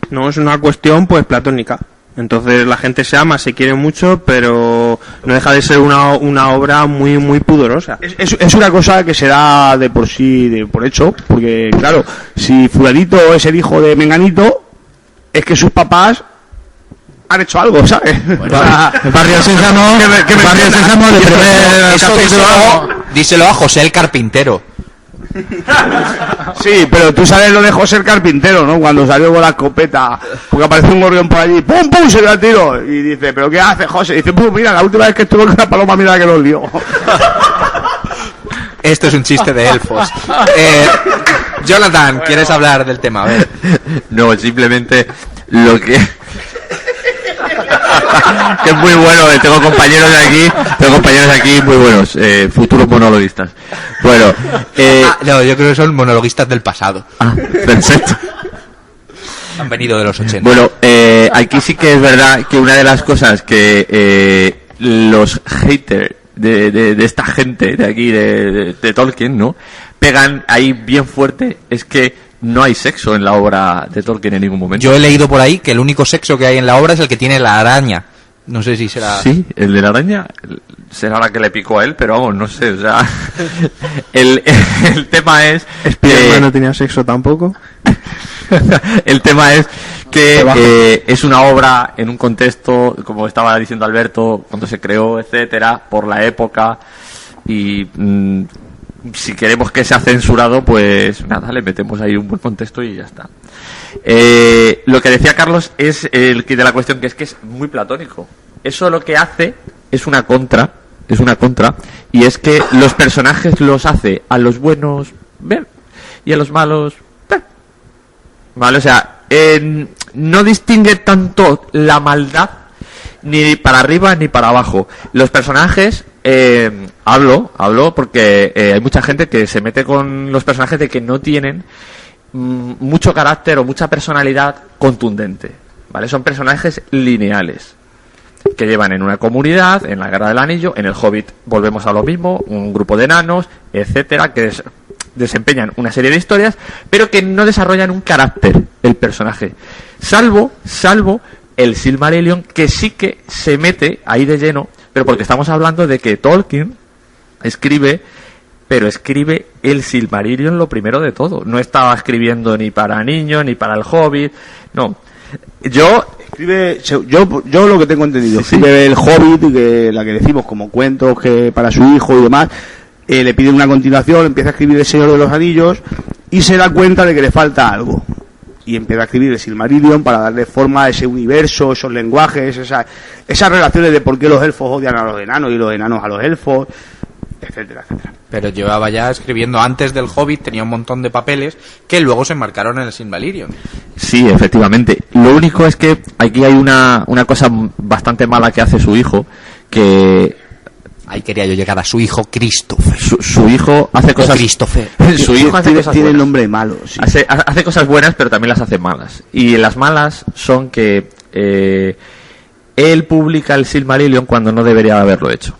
No, es una cuestión pues platónica. Entonces la gente se ama, se quiere mucho, pero no deja de ser una obra muy muy pudorosa. Es una cosa que se da de por sí, por hecho, porque claro, si fulanito es el hijo de Menganito, es que sus papás han hecho algo, ¿sabes? Bueno, el Barrio Sésamo, de primer capítulo. Díselo a José el Carpintero. Sí, pero tú sabes lo de José el Carpintero, ¿no? Cuando salió con la escopeta, porque aparece un gorrión por allí, ¡pum, pum! Se da el tiro. Y dice, ¿pero qué hace José? Y dice, ¡pum! Mira, la última vez que estuve con una paloma, mira que los lió. Esto es un chiste de elfos. Jonathan, ¿quieres hablar del tema? A ver. No, simplemente lo que... que es muy bueno, tengo compañeros aquí muy buenos, futuros monologuistas. Bueno, no, yo creo que son monologuistas del pasado. Perfecto. Han venido de los 80. Bueno, aquí sí que es verdad que una de las cosas que los haters de esta gente de aquí, de Tolkien, ¿no?, pegan ahí bien fuerte, es que no hay sexo en la obra de Tolkien en ningún momento. Yo he leído por ahí que el único sexo que hay en la obra es el que tiene la araña. No sé si será... Sí, el de la araña será la que le picó a él, pero vamos, no sé, o sea... el tema es... ¿Spiderman no tenía sexo tampoco? El tema es que es una obra en un contexto, como estaba diciendo Alberto, cuando se creó, etcétera, por la época, y... si queremos que sea censurado, pues nada, le metemos ahí un buen contexto y ya está. Lo que decía Carlos es el que de la cuestión, que es muy platónico. Eso lo que hace es una contra, y es que los personajes los hace a los buenos ver y a los malos ver. Vale, o sea, no distingue tanto la maldad ni para arriba ni para abajo. Los personajes, hablo porque hay mucha gente que se mete con los personajes de que no tienen mucho carácter o mucha personalidad contundente, ¿vale? Son personajes lineales que llevan en una comunidad, en la Guerra del Anillo, en el Hobbit volvemos a lo mismo, un grupo de enanos, etcétera, que desempeñan una serie de historias, pero que no desarrollan un carácter el personaje, salvo el Silmarillion, que sí que se mete ahí de lleno, pero porque estamos hablando de que Tolkien escribe pero escribe el Silmarillion lo primero de todo. No estaba escribiendo ni para niños, ni para el Hobbit, no. Escribe, yo lo que tengo entendido, escribe el Hobbit, la que decimos como cuentos que para su hijo y demás, le piden una continuación, empieza a escribir El Señor de los Anillos y se da cuenta de que le falta algo. Y empieza a escribir el Silmarillion para darle forma a ese universo, esos lenguajes, esas relaciones de por qué los elfos odian a los enanos y los enanos a los elfos, etcétera, etcétera. Pero llevaba ya escribiendo antes del Hobbit, tenía un montón de papeles que luego se enmarcaron en el Silmarillion. Sí, efectivamente. Lo único es que aquí hay una cosa bastante mala que hace su hijo, que... Ahí quería yo llegar a su hijo Christopher. Su hijo hace cosas... Christopher. Su hijo hace cosas tiene buenas. nombre malo. Sí. Hace cosas buenas, pero también las hace malas. Y las malas son que él publica el Silmarillion cuando no debería haberlo hecho.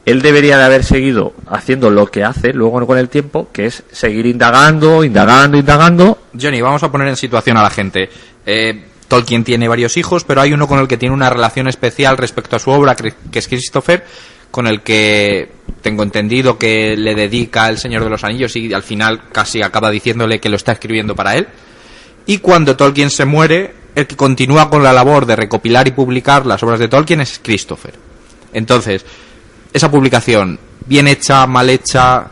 Él debería de haber seguido haciendo lo que hace luego con el tiempo, que es seguir indagando. Johnny, vamos a poner en situación a la gente. Tolkien tiene varios hijos, pero hay uno con el que tiene una relación especial respecto a su obra, que es Christopher, con el que tengo entendido que le dedica El Señor de los Anillos y al final casi acaba diciéndole que lo está escribiendo para él. Y cuando Tolkien se muere, el que continúa con la labor de recopilar y publicar las obras de Tolkien es Christopher. Entonces, esa publicación, bien hecha, mal hecha,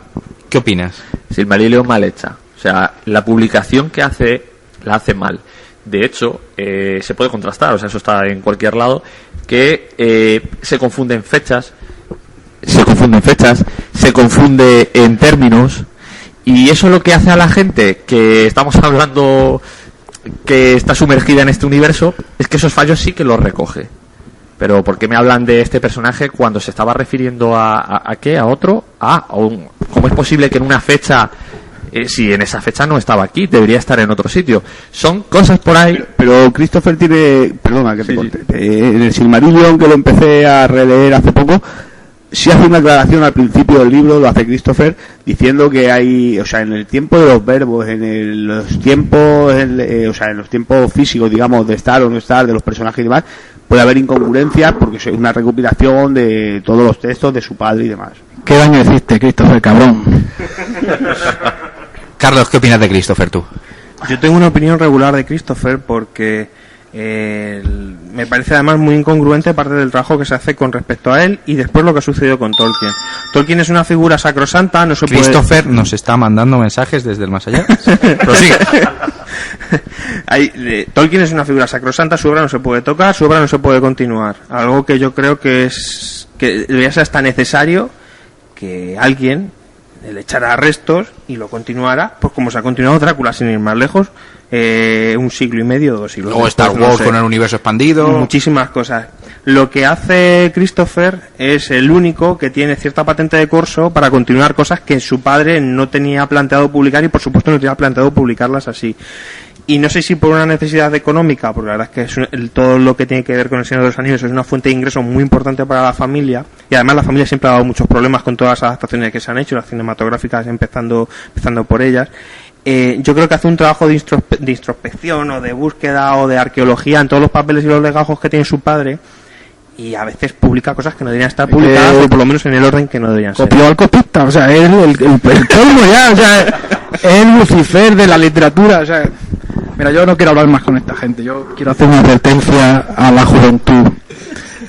¿qué opinas? Silmarillion mal hecha. O sea, la publicación que hace, la hace mal. De hecho, se puede contrastar, o sea, eso está en cualquier lado, que se confunden fechas, se confunde en términos, y eso lo que hace a la gente que estamos hablando, que está sumergida en este universo, es que esos fallos sí que los recoge. Pero ¿por qué me hablan de este personaje cuando se estaba refiriendo a qué? ¿A otro? ¿Cómo es posible que en una fecha, si en esa fecha no estaba aquí, debería estar en otro sitio? Son cosas por ahí. Pero Christopher tiene, perdona que te corte, en el Silmarillion, que lo empecé a releer hace poco, sí hace una aclaración al principio del libro, lo hace Christopher, diciendo que hay, o sea, en el tiempo de los verbos, en los tiempos, o sea, en los tiempos físicos, digamos, de estar o no estar, de los personajes y demás, puede haber incongruencias porque es una recopilación de todos los textos de su padre y demás. ¿Qué daño hiciste, Christopher, cabrón? Carlos, ¿qué opinas de Christopher tú? Yo tengo una opinión regular de Christopher porque me parece además muy incongruente parte del trabajo que se hace con respecto a él y después lo que ha sucedido con Tolkien. Tolkien es una figura sacrosanta, no se puede... Christopher nos está mandando mensajes desde el más allá. Prosigue. Tolkien es una figura sacrosanta, su obra no se puede tocar, su obra no se puede continuar. Algo que yo creo que debería ser hasta necesario que alguien le echara restos y lo continuara, pues como se ha continuado Drácula, sin ir más lejos, 1 siglo y medio, 2 siglos. Luego Star Wars con el universo expandido. Muchísimas cosas. Lo que hace Christopher es el único que tiene cierta patente de corso para continuar cosas que su padre no tenía planteado publicar y por supuesto no tenía planteado publicarlas así. Y no sé si por una necesidad económica, porque la verdad es que todo lo que tiene que ver con El Señor de los Anillos es una fuente de ingresos muy importante para la familia, y además la familia siempre ha dado muchos problemas con todas las adaptaciones que se han hecho, las cinematográficas empezando por ellas. Yo creo que hace un trabajo de introspección o de búsqueda o de arqueología en todos los papeles y los legajos que tiene su padre, y a veces publica cosas que no deberían estar publicadas, o por lo menos en el orden que no deberían ser. Copió al copista, o sea, es el colmo ya, o sea, es Lucifer de la literatura, o sea... Mira, yo no quiero hablar más con esta gente, yo quiero hacer una advertencia a la juventud.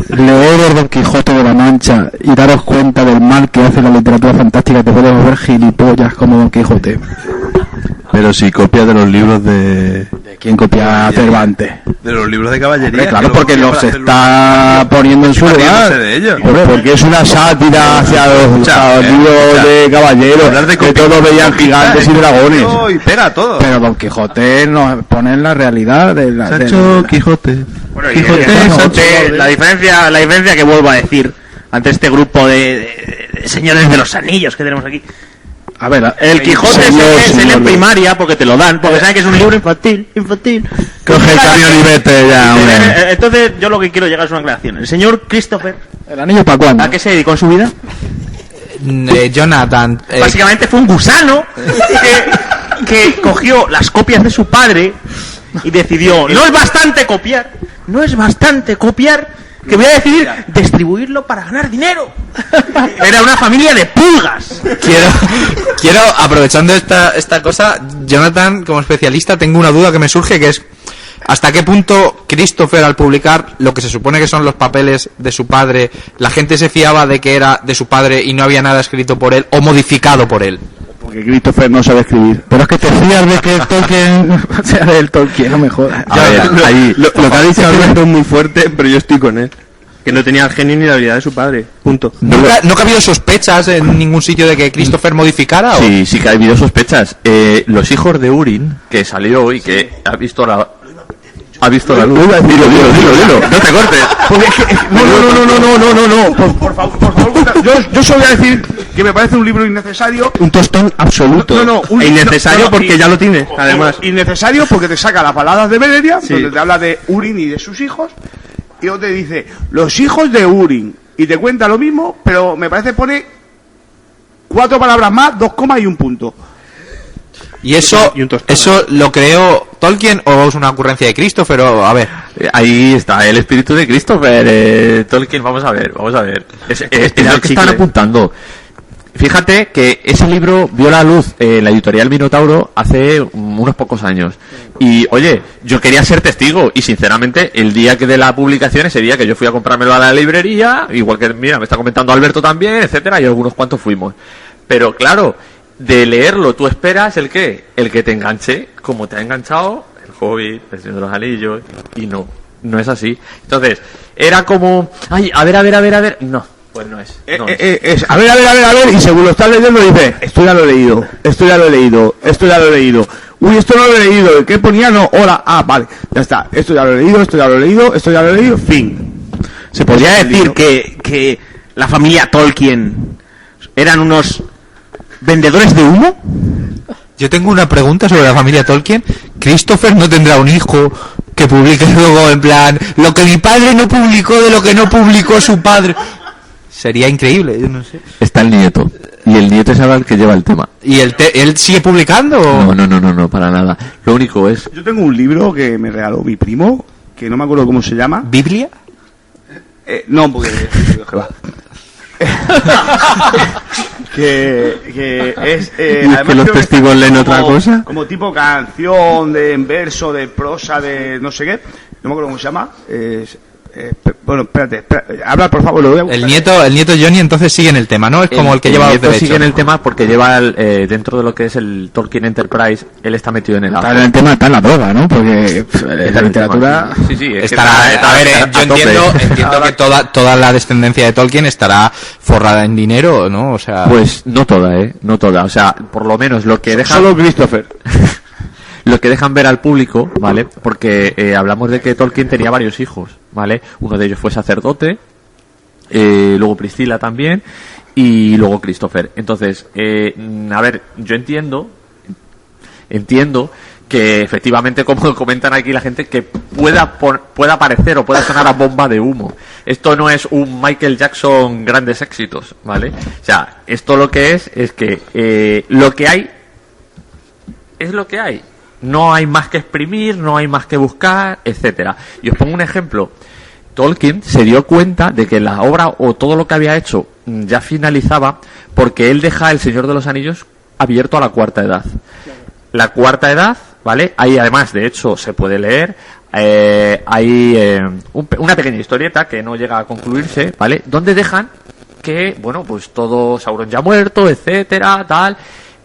Leer el Don Quijote de la Mancha y daros cuenta del mal que hace la literatura fantástica, te puedes volver gilipollas como Don Quijote. Pero si copias de los libros de... ¿De quién copia Cervantes? De los libros de caballería. Claro, porque los está poniendo en su lugar. De ellos. Porque es una sátira hacia los libros de caballeros, que todos veían gigantes y dragones. Y pega todo. Pero Don Quijote nos pone en la realidad de la... Sancho Quijote. Bueno, Quijote, la diferencia que vuelvo a decir ante este grupo de señores de los anillos que tenemos aquí. A ver, el Quijote se lee en primaria porque te lo dan, porque saben que es un libro infantil. Coge el camión y vete ya, hombre. Entonces, yo lo que quiero llegar es una aclaración. El señor Christopher, ¿el anillo para cuándo? ¿A qué se dedicó en su vida? Jonathan. Básicamente fue un gusano que cogió las copias de su padre y decidió, no es bastante copiar que voy a decidir distribuirlo para ganar dinero. Era una familia de pulgas. Quiero aprovechando esta cosa, Jonathan, como especialista, tengo una duda que me surge, que es ¿hasta qué punto Christopher, al publicar lo que se supone que son los papeles de su padre, la gente se fiaba de que era de su padre y no había nada escrito por él o modificado por él? Porque Christopher no sabe escribir. Pero es que te fías de que Tolkien sea del Tolkien, no me jodas. A ver, lo que ha dicho Alberto es muy fuerte, pero yo estoy con él. Que no tenía el genio ni la habilidad de su padre. Punto. ¿Nunca ha habido sospechas en ningún sitio de que Christopher modificara? Sí, sí que ha habido sospechas. Los hijos de Urin, que salió y que ha visto la luz. Dilo, no te cortes. No. Por favor, yo solo voy a decir que me parece un libro innecesario. Un tostón absoluto. Innecesario porque ya lo tiene, además. Innecesario porque te saca las palabras de Beleriand, donde te habla de Urin y de sus hijos, y luego te dice, los hijos de Urin, y te cuenta lo mismo, pero me parece pone 4 palabras más, 2 comas y un punto. ¿Y eso lo creó Tolkien o es una ocurrencia de Christopher? A ver, ahí está el espíritu de Christopher. Tolkien, vamos a ver. Es lo que están apuntando. Fíjate que ese libro vio la luz en la editorial Minotauro hace unos pocos años. Y, oye, yo quería ser testigo. Y, sinceramente, el día que de la publicación, ese día que yo fui a comprármelo a la librería, igual que, mira, me está comentando Alberto también, etcétera, y algunos cuantos fuimos. Pero, claro, de leerlo, tú esperas ¿el qué? El que te enganche, como te ha enganchado el Hobbit, el Señor de los Anillos, y no es así. Entonces, era como, ay, a ver, no. Pues no es. A ver, y según lo estás leyendo dice, esto ya lo he leído. Uy, esto no lo he leído. ¿Qué ponía? No, hola, vale, ya está. Esto ya lo he leído, fin. Se podría decir que la familia Tolkien eran unos vendedores de humo. Yo tengo una pregunta sobre la familia Tolkien. ¿Christopher no tendrá un hijo que publique luego en plan lo que mi padre no publicó de lo que no publicó su padre? Sería increíble, yo no sé. Está el nieto. Y el nieto es ahora el que lleva el tema. ¿Y él sigue publicando? ¿O? No, para nada. Lo único es... Yo tengo un libro que me regaló mi primo, que no me acuerdo cómo se llama. ¿Biblia? No, porque... que es... además que los testigos leen otra cosa. Como tipo canción, en verso, de prosa, de no sé qué. No me acuerdo cómo se llama. Bueno, espérate, habla por favor, lo voy a buscar. El nieto Johnny entonces sigue en el tema, ¿no? Es como el que lleva el nieto sigue en el tema porque lleva dentro de lo que es el Tolkien Enterprise, él está metido en el está en el tema, está en la droga, ¿no? Porque la literatura sí, estará, yo entiendo que toda la descendencia de Tolkien estará forrada en dinero, ¿no? O sea, pues no toda, o sea, por lo menos lo que deja solo Christopher. Lo que dejan ver al público, ¿vale? Porque hablamos de que Tolkien tenía varios hijos, ¿vale? Uno de ellos fue sacerdote, luego Priscila también, y luego Christopher. Entonces, a ver, yo entiendo que efectivamente, como comentan aquí la gente, que pueda parecer o pueda sonar a bomba de humo. Esto no es un Michael Jackson grandes éxitos, ¿vale? O sea, esto lo que es que lo que hay es lo que hay. No hay más que exprimir, no hay más que buscar, etcétera. Y os pongo un ejemplo. Tolkien se dio cuenta de que la obra o todo lo que había hecho ya finalizaba porque él deja El Señor de los Anillos abierto a la cuarta edad. La cuarta edad, ¿vale? Ahí además, de hecho, se puede leer. Hay una pequeña historieta que no llega a concluirse, ¿vale? Donde dejan que, bueno, pues todo Sauron ya muerto, etcétera, tal.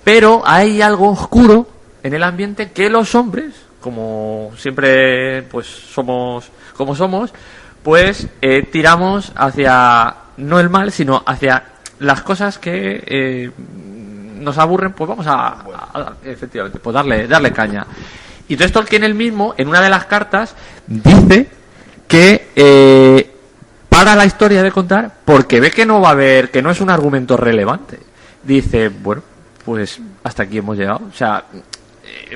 Pero hay algo oscuro en el ambiente que los hombres, como siempre pues somos como somos, pues tiramos hacia no el mal, sino hacia las cosas que nos aburren, pues vamos a efectivamente, pues darle caña. Y entonces Tolkien él mismo, en una de las cartas, dice que para la historia de contar, porque ve que no va a haber, que no es un argumento relevante. Dice, bueno, pues hasta aquí hemos llegado. O sea,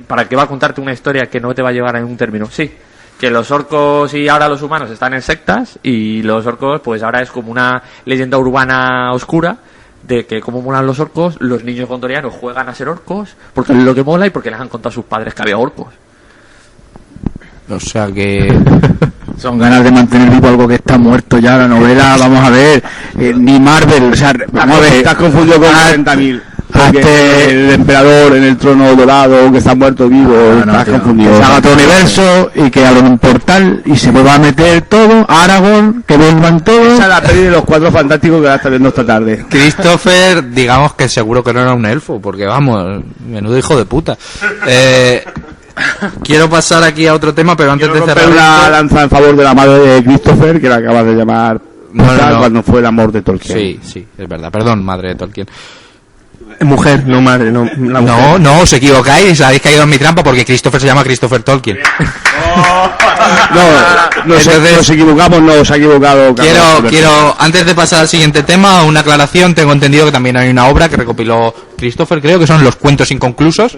¿para qué va a contarte una historia que no te va a llevar a un término? Sí, que los orcos y ahora los humanos están en sectas y los orcos pues ahora es como una leyenda urbana oscura de que como molan los orcos, los niños gondorianos juegan a ser orcos porque es lo que mola y porque les han contado a sus padres que había orcos. O sea que Son ganas de mantener vivo algo que está muerto ya, la novela, vamos a ver, ni Marvel, o sea, vamos a ver. Estás confundido con 40.000. El emperador en el trono dorado que está muerto vivo, estás confundido. Que se haga otro universo y que abra un portal y se vuelva a meter todo, Aragorn, que vuelvan todos. Esa es la peli de los Cuatro Fantásticos que la está viendo esta tarde. Christopher, digamos que seguro que no era un elfo, porque vamos, menudo hijo de puta. Quiero pasar aquí a otro tema, pero antes de cerrar una lanza en favor de la madre de Christopher, que la acabas de llamar no. cuando fue el amor de Tolkien. Sí, es verdad. Perdón, madre de Tolkien. Mujer, no madre, no. No, os equivocáis, habéis caído en mi trampa porque Christopher se llama Christopher Tolkien. Nos equivocamos, nos ha equivocado. Quiero, antes de pasar al siguiente tema, una aclaración. Tengo entendido que también hay una obra que recopiló Christopher, creo que son Los cuentos inconclusos.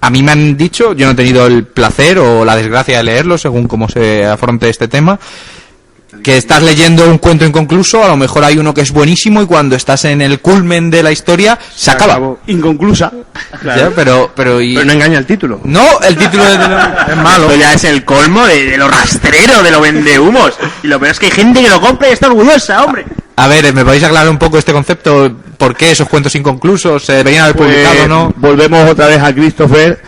A mí me han dicho, yo no he tenido el placer o la desgracia de leerlo, según cómo se afronte este tema, que estás leyendo un cuento inconcluso, a lo mejor hay uno que es buenísimo y cuando estás en el culmen de la historia se acaba. Inconclusa. Claro. ¿Ya? Pero no engaña el título. No, el título es malo. Esto ya es el colmo de lo rastrero, de lo vendehumos. Y lo peor es que hay gente que lo compra y está orgullosa, hombre. A ver, ¿me podéis aclarar un poco este concepto? ¿Por qué esos cuentos inconclusos se deberían haber publicado o no? Volvemos otra vez a Christopher,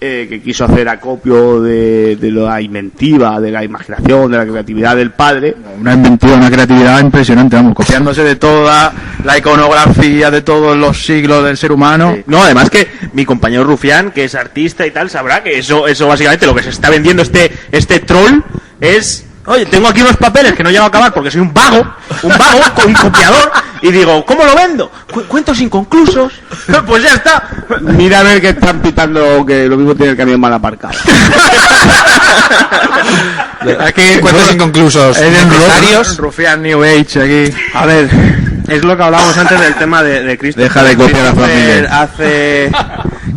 que quiso hacer acopio de la inventiva, de la imaginación, de la creatividad del padre. Una inventiva, una creatividad impresionante, vamos, copiándose de toda la iconografía de todos los siglos del ser humano. Sí. No, además que mi compañero Rufián, que es artista y tal, sabrá que eso básicamente lo que se está vendiendo este troll es... Oye, tengo aquí unos papeles que no llego a acabar porque soy un vago, un copiador, y digo, ¿cómo lo vendo? Cuentos inconclusos. Pues ya está. Mira a ver que están pitando, que lo mismo tiene el camión mal aparcado. Aquí cuentos inconclusos necesarios. Rufián New Age aquí. A ver, es lo que hablábamos antes del tema de Christopher. Deja de copiar a familia.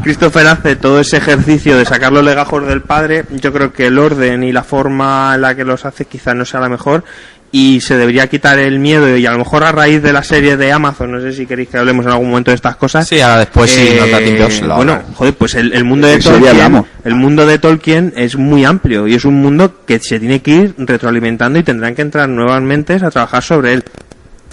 Christopher hace todo ese ejercicio de sacar los legajos del padre. Yo creo que el orden y la forma en la que los hace quizás no sea la mejor y se debería quitar el miedo, y a lo mejor a raíz de la serie de Amazon, no sé si queréis que hablemos en algún momento de estas cosas. Sí, ahora después sí nos da tiempo. Bueno, joder, pues el mundo de Tolkien, el mundo de Tolkien es muy amplio y es un mundo que se tiene que ir retroalimentando y tendrán que entrar nuevas mentes a trabajar sobre él.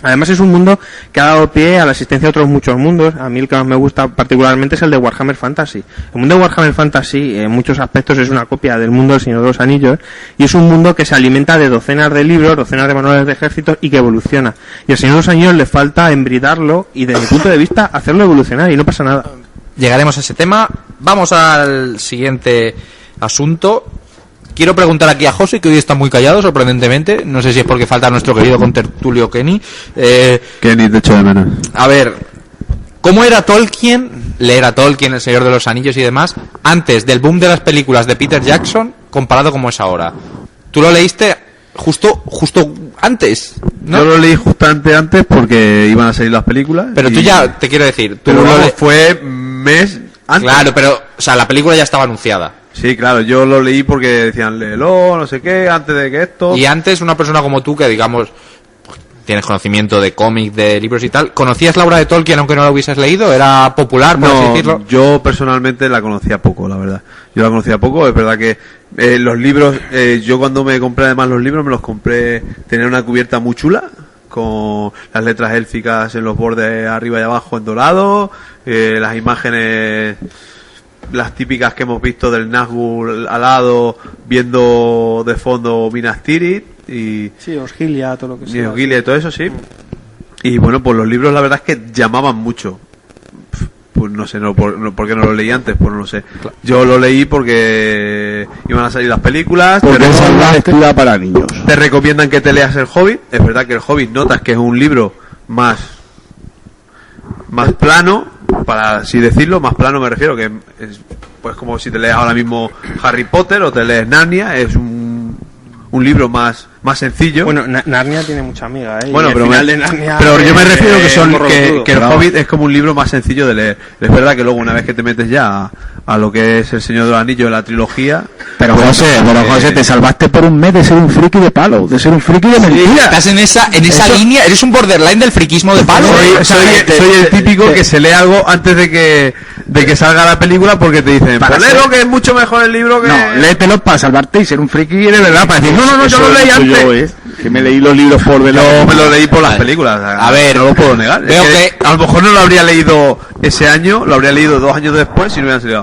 Además es un mundo que ha dado pie a la existencia de otros muchos mundos. A mí el que más me gusta particularmente es el de Warhammer Fantasy. El mundo de Warhammer Fantasy en muchos aspectos es una copia del mundo del Señor de los Anillos, y es un mundo que se alimenta de docenas de libros, docenas de manuales de ejércitos y que evoluciona. Y al Señor de los Anillos le falta embridarlo y desde mi punto de vista hacerlo evolucionar y no pasa nada. Llegaremos a ese tema. Vamos al siguiente asunto. Quiero preguntar aquí a José, que hoy está muy callado, sorprendentemente. No sé si es porque falta nuestro querido contertulio Kenny. Kenny, te echo de menos. A ver, ¿cómo era Tolkien, leer a Tolkien, El Señor de los Anillos y demás, antes del boom de las películas de Peter Jackson, comparado como es ahora? Tú lo leíste justo antes, ¿no? Yo lo leí justamente antes porque iban a salir las películas. Pero tú ya, te quiero decir... Pero fue mes antes. Claro, pero, o sea, la película ya estaba anunciada. Sí, claro, yo lo leí porque decían, léelo, no sé qué, antes de que esto... Y antes, una persona como tú, que digamos, tienes conocimiento de cómics, de libros y tal, ¿conocías la obra de Tolkien aunque no la hubieses leído? ¿Era popular, por así decirlo? Yo personalmente la conocía poco, la verdad. Yo la conocía poco, es verdad que los libros, yo cuando me compré además los libros, me los compré, tenía una cubierta muy chula, con las letras élficas en los bordes arriba y abajo en dorado, las imágenes... las típicas que hemos visto del Nazgûl alado, viendo de fondo Minas Tirith y... Sí, Osgiliath, todo lo que sea. Osgiliath y todo eso, sí. Y bueno, pues los libros la verdad es que llamaban mucho. Pues no sé, ¿por qué no lo leí antes? Pues no lo sé. Claro. Yo lo leí porque iban a salir las películas. Porque es una lectura para niños. Te recomiendan que te leas El Hobbit. Es verdad que El Hobbit notas que es un libro más plano, para así decirlo, más plano me refiero, que es pues como si te lees ahora mismo Harry Potter o te lees Narnia, es un libro más sencillo. Bueno, Narnia tiene mucha amiga, Bueno, pero yo me refiero que el Hobbit es como un libro más sencillo de leer. Es verdad que luego una vez que te metes ya a lo que es El Señor de los Anillos, la trilogía. Pero José, te salvaste por un mes de ser un friki de palo, de ser un friki de mentira. Estás en esa línea, eres un borderline del friquismo de palo. Soy el típico que se lee algo antes de que salga la película porque te dicen, pero léelo que es mucho mejor el libro que... No, léetelo para salvarte y ser un friki de verdad, para decir, no, yo lo leí antes. Que me leí los libros por ver. Yo me lo leí por las películas. A ver, no lo puedo negar. Veo que a lo mejor no lo habría leído ese año, lo habría leído 2 años después si no hubieran salido.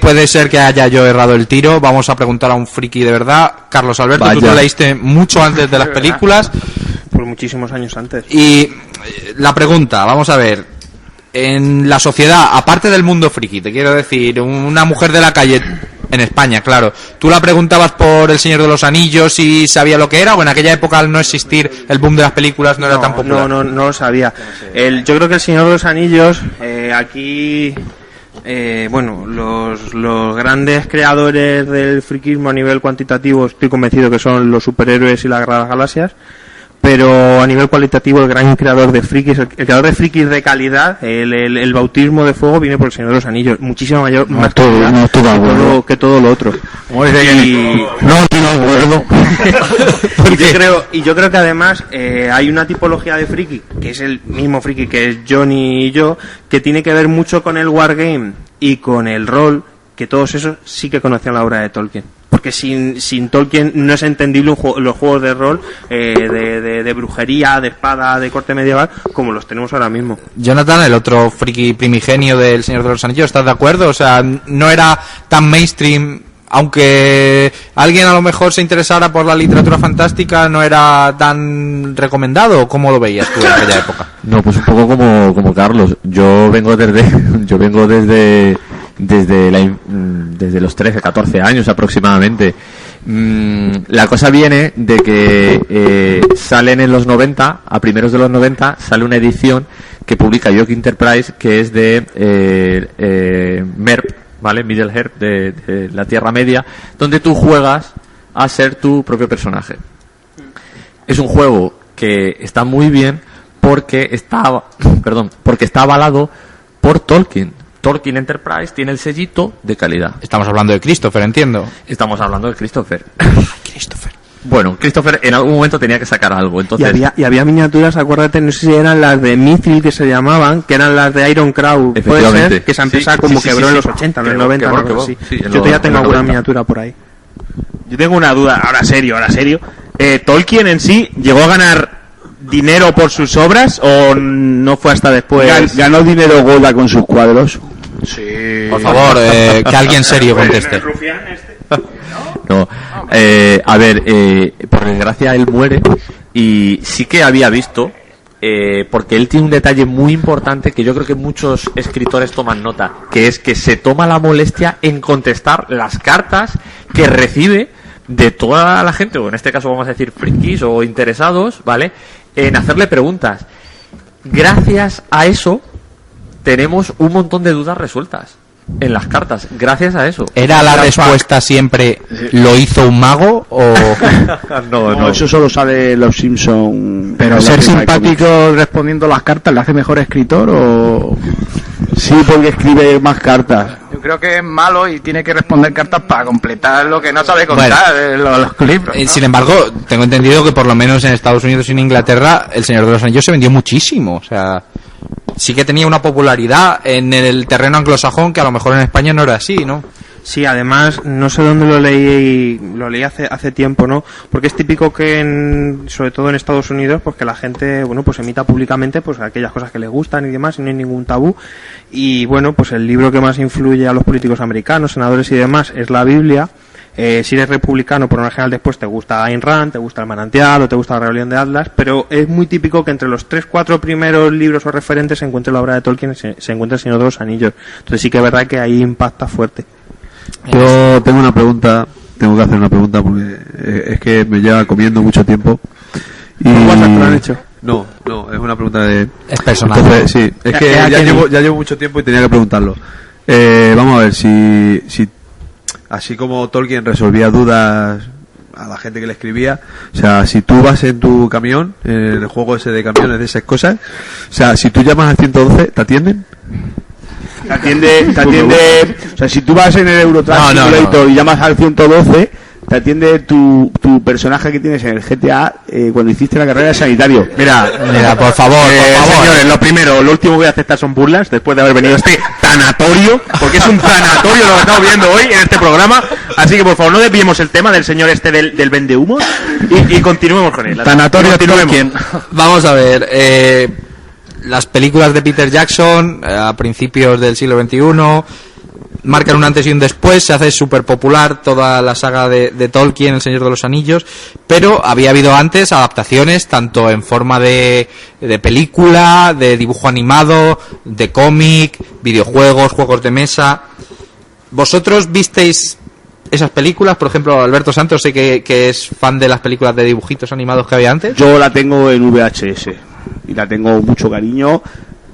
Puede ser que haya yo errado el tiro. Vamos a preguntar a un friki de verdad. Carlos Alberto, Vaya. tú lo leíste mucho antes de las películas. Por muchísimos años antes. Y la pregunta, vamos a ver. En la sociedad, aparte del mundo friki, te quiero decir, una mujer de la calle, en España, claro, ¿tú la preguntabas por El Señor de los Anillos y sabía lo que era? ¿O en aquella época, al no existir el boom de las películas, no era tan popular? No lo sabía. Yo creo que El Señor de los Anillos, aquí... bueno, los grandes creadores del friquismo a nivel cuantitativo estoy convencido que son los superhéroes y la Guerra de las Galaxias, pero a nivel cualitativo el gran creador de frikis, el creador de frikis de calidad, el bautismo de fuego viene por El Señor de los Anillos, muchísimo mayor más que todo lo otro. Y yo creo que además hay una tipología de friki, que es el mismo friki que es Johnny y yo, que tiene que ver mucho con el wargame y con el rol, que todos esos sí que conocían la obra de Tolkien. Porque sin Tolkien no es entendible los juegos de rol de brujería, de espada, de corte medieval, como los tenemos ahora mismo. Jonathan, el otro friki primigenio del Señor de los Anillos, ¿estás de acuerdo? O sea, no era tan mainstream, aunque alguien a lo mejor se interesara por la literatura fantástica, no era tan recomendado. ¿Cómo lo veías tú en aquella época? No, pues un poco como Carlos. Yo vengo desde los 13, 14 años aproximadamente. La cosa viene de que salen en los 90, a primeros de los 90, sale una edición que publica York Enterprise, que es de MERP, ¿vale? Middle Earth, de la Tierra Media, donde tú juegas a ser tu propio personaje. Es un juego que está muy bien porque está avalado por Tolkien. Tolkien Enterprise tiene el sellito de calidad. Estamos hablando de Christopher, entiendo. Estamos hablando de Christopher. Bueno, Christopher en algún momento tenía que sacar algo, entonces... Y había miniaturas, acuérdate, no sé si eran las de Mithril que se llamaban, que eran las de Iron Crow, puede ser, que esa empresa quebró en los 80, en los 90, no sé. Yo todavía tengo alguna miniatura por ahí. Yo tengo una duda, ahora serio. ¿Tolkien en sí llegó a ganar dinero por sus obras o no fue hasta después? ¿Ganó dinero Goya con sus cuadros? Sí. Por favor, que alguien serio conteste. No, a ver, por desgracia él muere y sí que había visto, porque él tiene un detalle muy importante que yo creo que muchos escritores toman nota, que es que se toma la molestia en contestar las cartas que recibe de toda la gente, o en este caso vamos a decir frikis o interesados, ¿vale? En hacerle preguntas. Gracias a eso tenemos un montón de dudas resueltas en las cartas, gracias a eso. ¿Era la respuesta siempre lo hizo un mago o...? No, eso solo sale en Los Simpson. Pero ser simpático respondiendo las cartas le hace mejor escritor o... Sí, porque escribe más cartas. Yo creo que es malo y tiene que responder cartas para completar lo que no sabe contar, los libros, ¿no? Sin embargo, tengo entendido que por lo menos en Estados Unidos y en Inglaterra El Señor de los Anillos se vendió muchísimo, o sea... Sí que tenía una popularidad en el terreno anglosajón que a lo mejor en España no era así, ¿no? Sí, además, no sé dónde lo leí hace tiempo, ¿no? Porque es típico que sobre todo en Estados Unidos, pues que la gente, bueno, pues emita públicamente pues aquellas cosas que le gustan y demás, y no hay ningún tabú. Y bueno, pues el libro que más influye a los políticos americanos, senadores y demás, es la Biblia. Si eres republicano, por lo general después te gusta Ayn Rand, te gusta El Manantial o te gusta La Rebelión de Atlas, pero es muy típico que entre los 3-4 primeros libros o referentes se encuentre la obra de Tolkien, se encuentre El Señor de los Anillos. Entonces sí que es verdad que ahí impacta fuerte. Yo tengo que hacer una pregunta porque es que me lleva comiendo mucho tiempo. Y... ¿WhatsApp te lo han hecho? No, es una pregunta de... Es personal. Entonces, sí, es que ya llevo mucho tiempo y tenía que preguntarlo. Vamos a ver, si así como Tolkien resolvía dudas a la gente que le escribía, o sea, si tú vas en tu camión, en el juego ese de camiones, de esas cosas, o sea, si tú llamas al 112, ¿te atienden? Te atiende, o sea, si tú vas en el Eurotrack Simulator y llamas al 112, te atiende tu personaje que tienes en el GTA cuando hiciste la carrera de sanitario. Mira, por favor, señores, lo último que voy a aceptar son burlas después de haber venido a este tanatorio, porque es un tanatorio lo que estamos viendo hoy en este programa. Así que por favor no desviemos el tema del señor este del vendehumos y continuemos con él. Tanatorio Tolkien. Vamos a ver, las películas de Peter Jackson a principios del siglo XXI marcan un antes y un después, se hace súper popular toda la saga de Tolkien, El Señor de los Anillos, pero había habido antes adaptaciones tanto en forma de película, de dibujo animado, de cómic, videojuegos, juegos de mesa. ¿Vosotros visteis esas películas? Por ejemplo, Alberto Santos, sé que es fan de las películas de dibujitos animados que había antes. Yo la tengo en VHS y la tengo mucho cariño.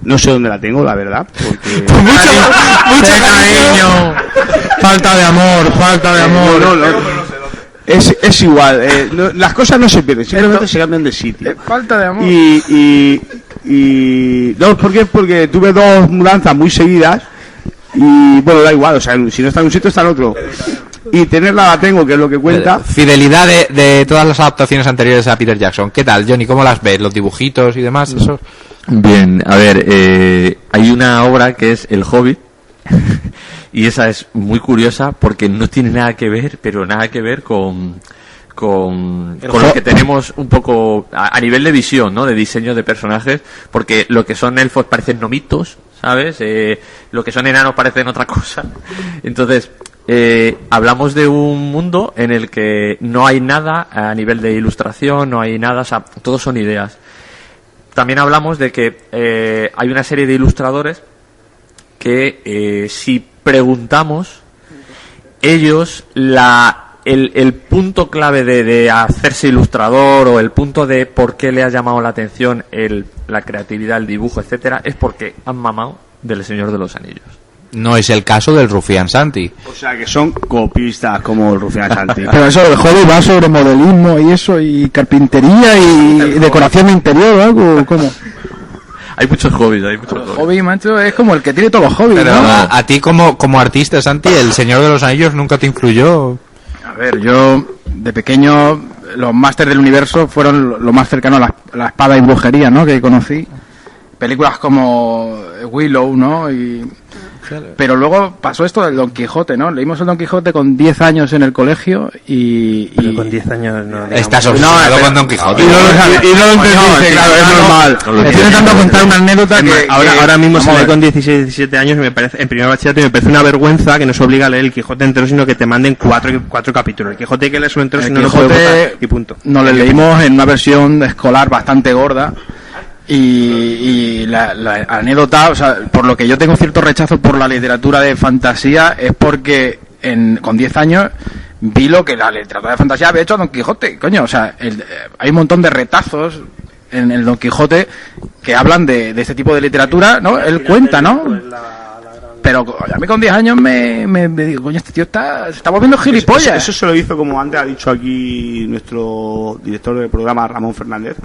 No sé dónde la tengo, la verdad, porque... mucho cariño. Falta de amor. No. Es igual, las cosas no se pierden, simplemente se cambian de sitio. Falta de amor. Y no, porque tuve dos mudanzas muy seguidas y bueno, da igual, o sea, si no está en un sitio está en otro. Y tenerla la tengo, que es lo que cuenta. Fidelidad de todas las adaptaciones anteriores a Peter Jackson. ¿Qué tal, Johnny? ¿Cómo las ves? ¿Los dibujitos y demás? Eso. Bien, a ver, hay una obra que es El Hobbit y esa es muy curiosa porque no tiene nada que ver, pero nada que ver con lo que tenemos un poco a nivel de visión, ¿no? De diseño de personajes, porque lo que son elfos parecen gnomitos, ¿sabes? Lo que son enanos parecen otra cosa. Entonces, hablamos de un mundo en el que no hay nada a nivel de ilustración, no hay nada, o sea, todos son ideas. También hablamos de que hay una serie de ilustradores que si preguntamos, ellos el punto clave de hacerse ilustrador o el punto de por qué le ha llamado la atención la creatividad, el dibujo, etcétera, es porque han mamado del Señor de los Anillos. No es el caso del Rufián Santi. O sea, que son copistas como el Rufián Santi. Pero eso, el hobby va sobre modelismo y eso, y carpintería y decoración de interior o algo, ¿cómo? Hay muchos hobbies, El hobby, macho, es como el que tiene todos los hobbies, pero, ¿no? a ti como artista, Santi, el Señor de los Anillos nunca te influyó. A ver, yo de pequeño los Masters del Universo fueron lo más cercano a la espada y brujería, ¿no? Que conocí. Películas como Willow, ¿no? Pero luego pasó esto del Don Quijote, ¿no? Leímos el Don Quijote con 10 años en el colegio Pero con 10 años no... Estás obsesionado con Don Quijote. Y no lo entendiste, claro, es normal. Estoy intentando contar una anécdota que... Ahora mismo salí con 16, 17 años y me parece, en primer bachillerato, y me parece una vergüenza que no se obliga a leer el Quijote entero, sino que te manden cuatro capítulos. El Quijote hay que leerlo entero, si no lo puedes votar y punto. Nos lo leímos en una versión escolar bastante gorda. Y la anécdota, o sea, por lo que yo tengo cierto rechazo por la literatura de fantasía es porque con 10 años vi lo que la literatura de fantasía había hecho a Don Quijote, coño, o sea, hay un montón de retazos en el Don Quijote que hablan de este tipo de literatura, ¿no? Él cuenta, ¿no? Pero a mí con 10 años me digo, coño, este tío se está volviendo gilipollas. Eso se lo hizo, como antes ha dicho aquí nuestro director del programa, Ramón Fernández,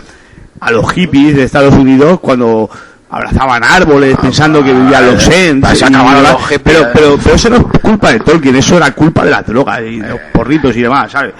a los hippies de Estados Unidos cuando abrazaban árboles pensando que vivían los Ents. Pero eso no es culpa de Tolkien, eso era culpa de la droga y de los porritos y demás, ¿sabes?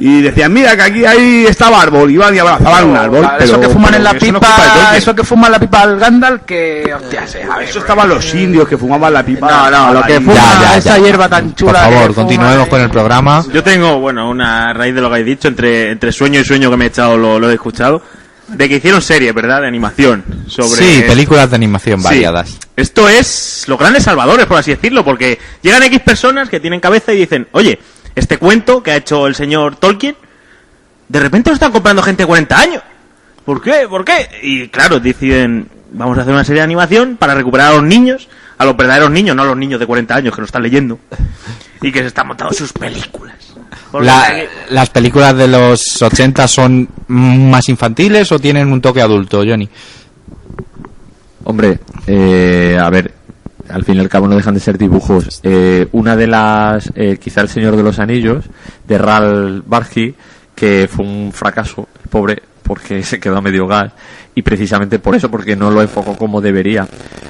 Y decían, mira que aquí estaba árbol, iban y abrazaban un árbol. Eso que fuman en la pipa, eso que fuman la pipa al Gandalf, que hostia, eso estaban los indios que fumaban la pipa. No, lo que fuma esa hierba tan chula. Por favor, continuemos con el programa. Yo tengo, una raíz de lo que habéis dicho, entre sueño y sueño que me he echado, lo he escuchado, de que hicieron series, ¿verdad?, de animación sobre... Sí, películas de animación variadas. Sí. Esto es los grandes salvadores, por así decirlo, porque llegan X personas que tienen cabeza y dicen, oye, este cuento que ha hecho el señor Tolkien, de repente lo están comprando gente de 40 años. ¿Por qué? Y claro, deciden, vamos a hacer una serie de animación para recuperar a los niños, a los verdaderos niños, no a los niños de 40 años que lo están leyendo y que se están montando sus películas. ¿Las películas de los 80 son más infantiles o tienen un toque adulto, Johnny? Hombre, a ver, al fin y al cabo no dejan de ser dibujos. Una de las, quizá El Señor de los Anillos, de Ralph Bakshi, que fue un fracaso, pobre, porque se quedó a medio gas, y precisamente por eso, porque no lo enfocó como debería.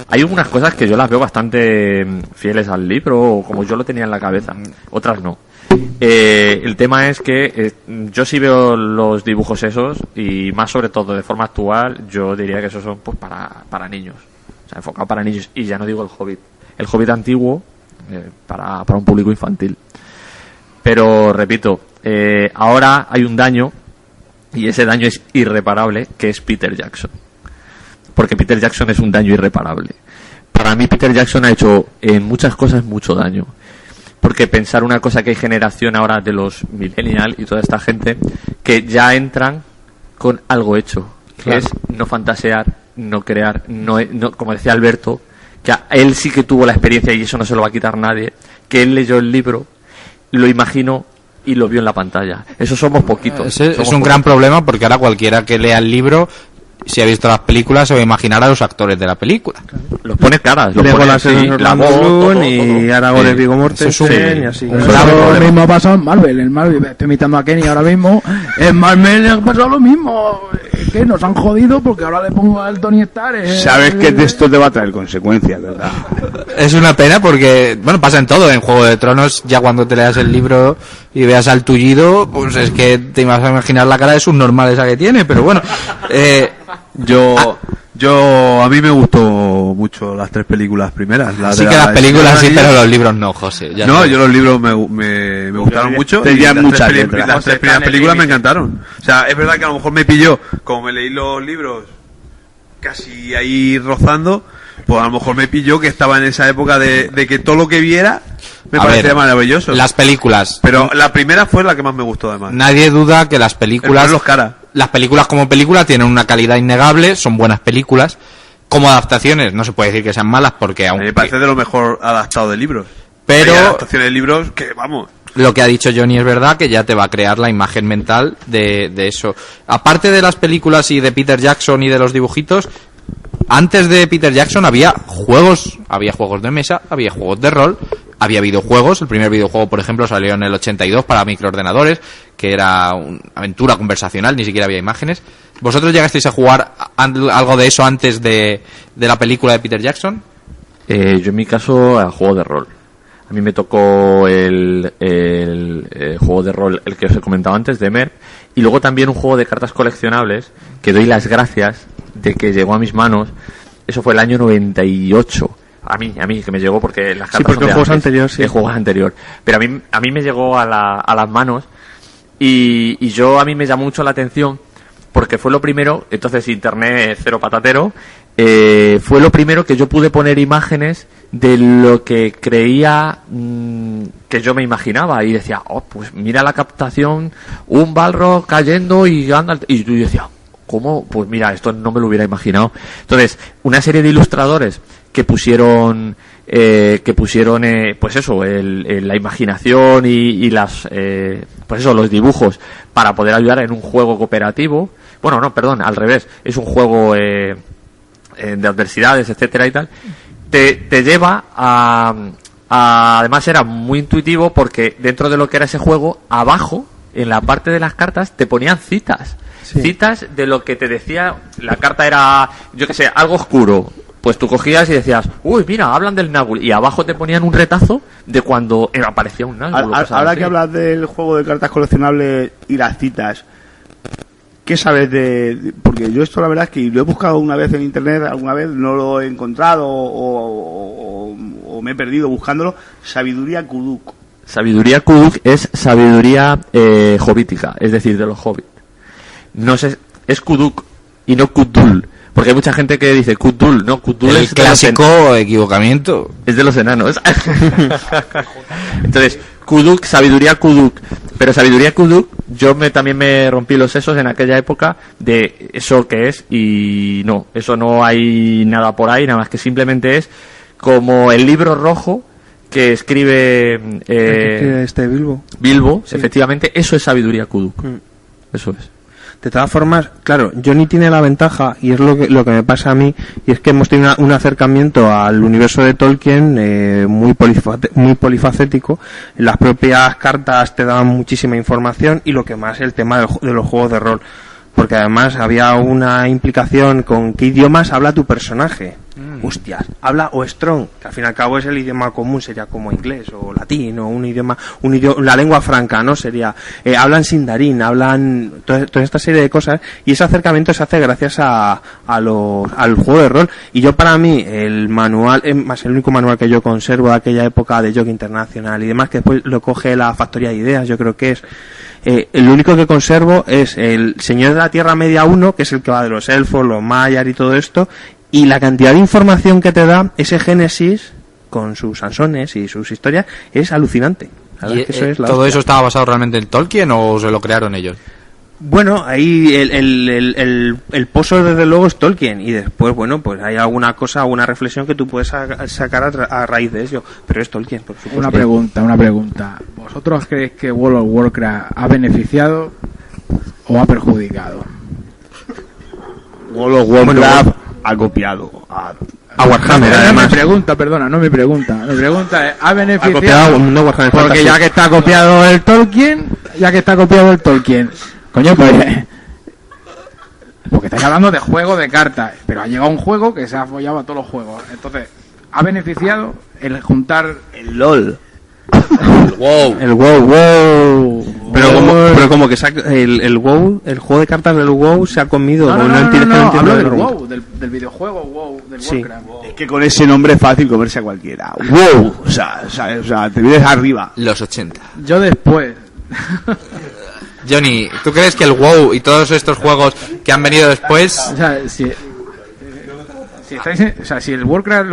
Hay algunas cosas que yo las veo bastante fieles al libro, o como yo lo tenía en la cabeza, otras no. El tema es que yo sí veo los dibujos esos, y más sobre todo de forma actual, yo diría que esos son pues para niños, o sea, enfocado para niños, y ya no digo el Hobbit antiguo, para un público infantil. Pero repito, ahora hay un daño, y ese daño es irreparable, que es Peter Jackson, porque Peter Jackson es un daño irreparable. Para mí Peter Jackson ha hecho en muchas cosas mucho daño, porque pensar una cosa, que hay generación ahora de los millennials y toda esta gente que ya entran con algo hecho, que es no fantasear, no crear, no, como decía Alberto, que él sí que tuvo la experiencia, y eso no se lo va a quitar nadie, que él leyó el libro, lo imaginó y lo vio en la pantalla. Eso somos poquitos. Es un gran problema, porque ahora cualquiera que lea el libro, si ha visto las películas, se va a imaginar a los actores de la película. Los pone caras, los Legolas pone es Orlando Bloom y Aragorn es Viggo Mortensen y así. Lo mismo ha pasado en Marvel. En Marvel, estoy imitando a Kenny ahora mismo. En Marvel ha pasado lo mismo. Que nos han jodido porque ahora le pongo al Tony Stark. Sabes que de esto te va a traer consecuencias, ¿verdad? Es una pena porque, bueno, pasa en todo. En Juego de Tronos, ya cuando te leas el libro y veas al tullido, pues es que te vas a imaginar la cara de subnormal esa que tiene, pero bueno. A mí me gustó mucho las 3 películas primeras. Sí, que las películas sí, pero los libros no, José. No, yo los libros me gustaron mucho. Y las 3 primeras películas me encantaron. O sea, es verdad que a lo mejor me pilló, como me leí los libros casi ahí rozando, pues a lo mejor me pilló que estaba en esa época de que todo lo que viera me parecía maravilloso. Las películas. Pero la primera fue la que más me gustó, además. Nadie duda que las películas... Las películas como película tienen una calidad innegable, son buenas películas. Como adaptaciones, no se puede decir que sean malas, porque aunque... Me parece de lo mejor adaptado de libros. Pero... Hay adaptaciones de libros que, vamos... Lo que ha dicho Johnny es verdad, que ya te va a crear la imagen mental de eso. Aparte de las películas y de Peter Jackson y de los dibujitos, antes de Peter Jackson había juegos de mesa, había juegos de rol, había videojuegos. El primer videojuego, por ejemplo, salió en el 82 para microordenadores, que era una aventura conversacional, ni siquiera había imágenes. ¿Vosotros llegasteis a jugar algo de eso antes de la película de Peter Jackson? Yo en mi caso, al juego de rol. A mí me tocó el juego de rol, el que os he comentado antes, de Mer, y luego también un juego de cartas coleccionables, que doy las gracias de que llegó a mis manos. Eso fue el año 98. A mí, que me llegó, porque las cartas porque el juego es anterior, sí. El juego es anterior. Pero a mí me llegó a las manos, y a mí me llamó mucho la atención, porque fue lo primero, entonces internet cero patatero, fue lo primero que yo pude poner imágenes de lo que creía que yo me imaginaba, y decía, pues mira la captación, un Balrog cayendo y Gandalf, y yo decía, ¿cómo? Pues mira, esto no me lo hubiera imaginado. Entonces, una serie de ilustradores que pusieron pues eso, la imaginación y las pues eso, los dibujos, para poder ayudar en un juego cooperativo. Bueno, no, perdón, al revés, es un juego de adversidades, etcétera y tal. Te lleva además era muy intuitivo, porque dentro de lo que era ese juego, abajo, en la parte de las cartas, te ponían citas. Sí. Citas de lo que te decía, la carta era, yo qué sé, algo oscuro. Pues tú cogías y decías, uy, mira, hablan del Nagul, y abajo te ponían un retazo de cuando aparecía un Nagul. Ahora que hablas del juego de cartas coleccionables y las citas, ¿qué sabes porque yo esto la verdad es que lo he buscado una vez en internet, alguna vez no lo he encontrado o me he perdido buscándolo? Sabiduría Kuduk. Sabiduría Kuduk es sabiduría hobbítica, es decir, de los hobbits. No sé, es Kuduk y no Kudul. Porque hay mucha gente que dice Kudul, no, Kudul es el clásico equivocamiento. Es de los enanos. Entonces, Kuduk, sabiduría Kuduk. Pero sabiduría Kuduk, también me rompí los sesos en aquella época de eso que es, y no, eso no hay nada por ahí, nada más que simplemente es como el libro rojo que escribe Bilbo, sí. Efectivamente, eso es sabiduría Kuduk. Eso es. De todas formas, claro, Johnny tiene la ventaja, y es lo que me pasa a mí, y es que hemos tenido un acercamiento al universo de Tolkien muy polifacético. Las propias cartas te dan muchísima información, y lo que más el tema de los juegos de rol. porque además había una implicación con qué idiomas habla tu personaje. Hostias, habla o strong, que al fin y al cabo es el idioma común, sería como inglés o latín o un idioma, la lengua franca, ¿no? Sería, hablan sindarín, hablan toda esta serie de cosas, y ese acercamiento se hace gracias al juego de rol. Y yo, para mí, el manual, más el único manual que yo conservo de aquella época de Jockey Internacional y demás, que después lo coge la Factoría de Ideas, yo creo que es, el único que conservo es el Señor de la Tierra Media 1, que es el que va de los elfos, los mayas y todo esto, y la cantidad de información que te da ese Génesis con sus Sansones y sus historias es alucinante. ¿Y todo eso estaba basado realmente en Tolkien o se lo crearon ellos? Bueno, ahí el pozo desde luego es Tolkien, y después, bueno, pues hay alguna cosa, alguna reflexión que tú puedes sacar a raíz de eso, pero es Tolkien, por supuesto. Una pregunta. ¿Vosotros creéis que World of Warcraft ha beneficiado o ha perjudicado? World of Warcraft ha copiado a Warhammer, además. No me pregunta. Mi pregunta es, ¿ha beneficiado? Ha copiado no Warhammer porque Fantasy. ya que está copiado el Tolkien, coño, pues... Porque estáis hablando de juego de cartas, pero ha llegado un juego que se ha follado a todos los juegos. Entonces, ¿ha beneficiado el juntar el LOL? El WoW. Pero como que el WoW, el juego de cartas del WoW se ha comido. No, hablo del WoW, del videojuego WoW, del Warcraft. Es que con ese nombre es fácil comerse a cualquiera. WoW, o sea, te vienes arriba. Los 80. Yo después. Johnny, ¿tú crees que el WoW y todos estos juegos que han venido después... O sea, si el Warcraft...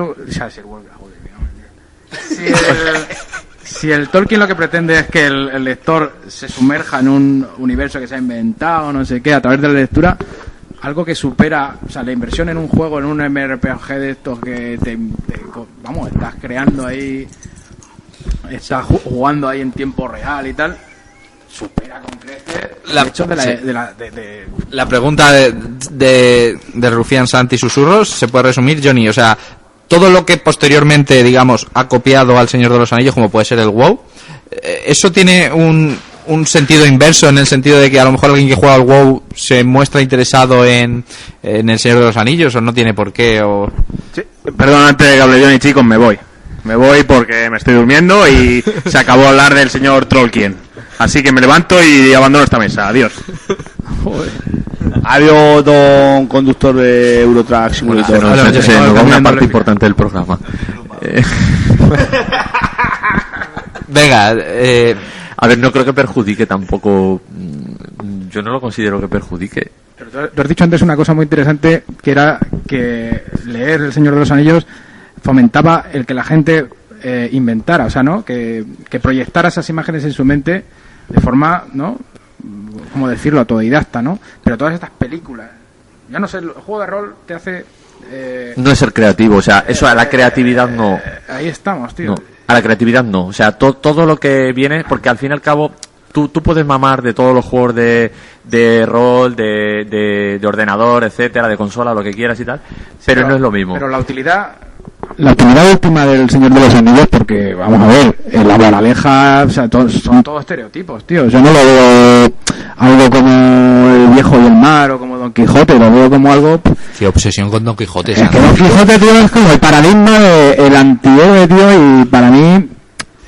Si el Tolkien lo que pretende es que el lector se sumerja en un universo que se ha inventado, no sé qué, a través de la lectura, algo que supera, o sea, la inversión en un juego, en un MRPG de estos que estás creando ahí, estás jugando ahí en tiempo real y tal, supera con creces el hecho de la pregunta de Rufián, Santi y Susurros se puede resumir, Johnny, o sea, todo lo que posteriormente, digamos, ha copiado al Señor de los Anillos, como puede ser el WoW, ¿eso tiene un sentido inverso, en el sentido de que a lo mejor alguien que juega al WoW se muestra interesado en el Señor de los Anillos, o no tiene por qué? O... Sí, perdón, antes de que hable Johnny, chicos, me voy porque me estoy durmiendo y se acabó hablar del señor Tolkien. Así que me levanto y abandono esta mesa. Adiós. Adiós, don conductor de Eurotrack Simulator. Nos va una parte importante del programa. Venga, a ver, no creo que perjudique tampoco. Yo no lo considero que perjudique. Pero tú has dicho antes una cosa muy interesante, que era que leer El Señor de los Anillos fomentaba el que la gente inventara, o sea, ¿no? Que proyectara esas imágenes en su mente de forma, ¿no? ¿Cómo decirlo? Autodidacta, ¿no? Pero todas estas películas, ya no sé, el juego de rol te hace... no es ser creativo, o sea, eso a la creatividad no. Ahí estamos, tío. No, a la creatividad no, o sea, todo lo que viene, porque al fin y al cabo tú puedes mamar de todos los juegos de rol, de ordenador, etcétera, de consola, lo que quieras y tal, pero no es lo mismo. Pero la utilidad última del Señor de los Anillos, porque vamos a ver, la moraleja, o sea, son todos estereotipos, tío. Yo no lo veo algo como el viejo y el mar o como Don Quijote, lo veo como algo... Qué obsesión con Don Quijote. Es que Don Quijote, tío, es como el paradigma del antihéroe, tío, y para mí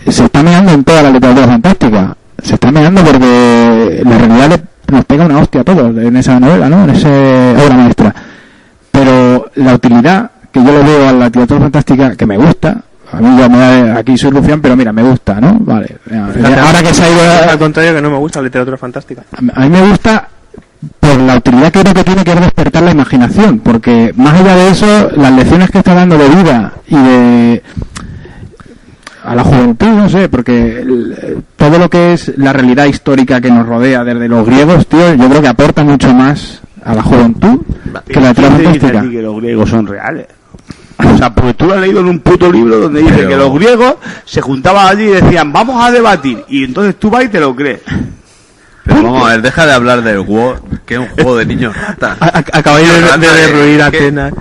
se está meando en toda la literatura fantástica. Se está meando porque la realidad nos pega una hostia a todos en esa novela, ¿no? En esa obra maestra. Pero la utilidad que yo le veo a la literatura fantástica, que me gusta, a mí ya me da, aquí soy Rufián, pero mira, me gusta, ¿no? Vale. Ahora que se ha ido... Al contrario, que no me gusta la literatura fantástica. A mí me gusta por la utilidad que creo que tiene que despertar la imaginación, porque más allá de eso, las lecciones que está dando de vida y de... a la juventud, no sé, porque todo lo que es la realidad histórica que nos rodea desde los griegos, tío, yo creo que aporta mucho más a la juventud que la literatura fantástica. Que los griegos son reales. O sea, porque tú lo has leído en un puto libro donde dice que los griegos se juntaban allí y decían, vamos a debatir, y entonces tú vas y te lo crees. Pero vamos a ver, deja de hablar del WoW, que es un juego de niños ratas. Acabáis de derruir Atenas.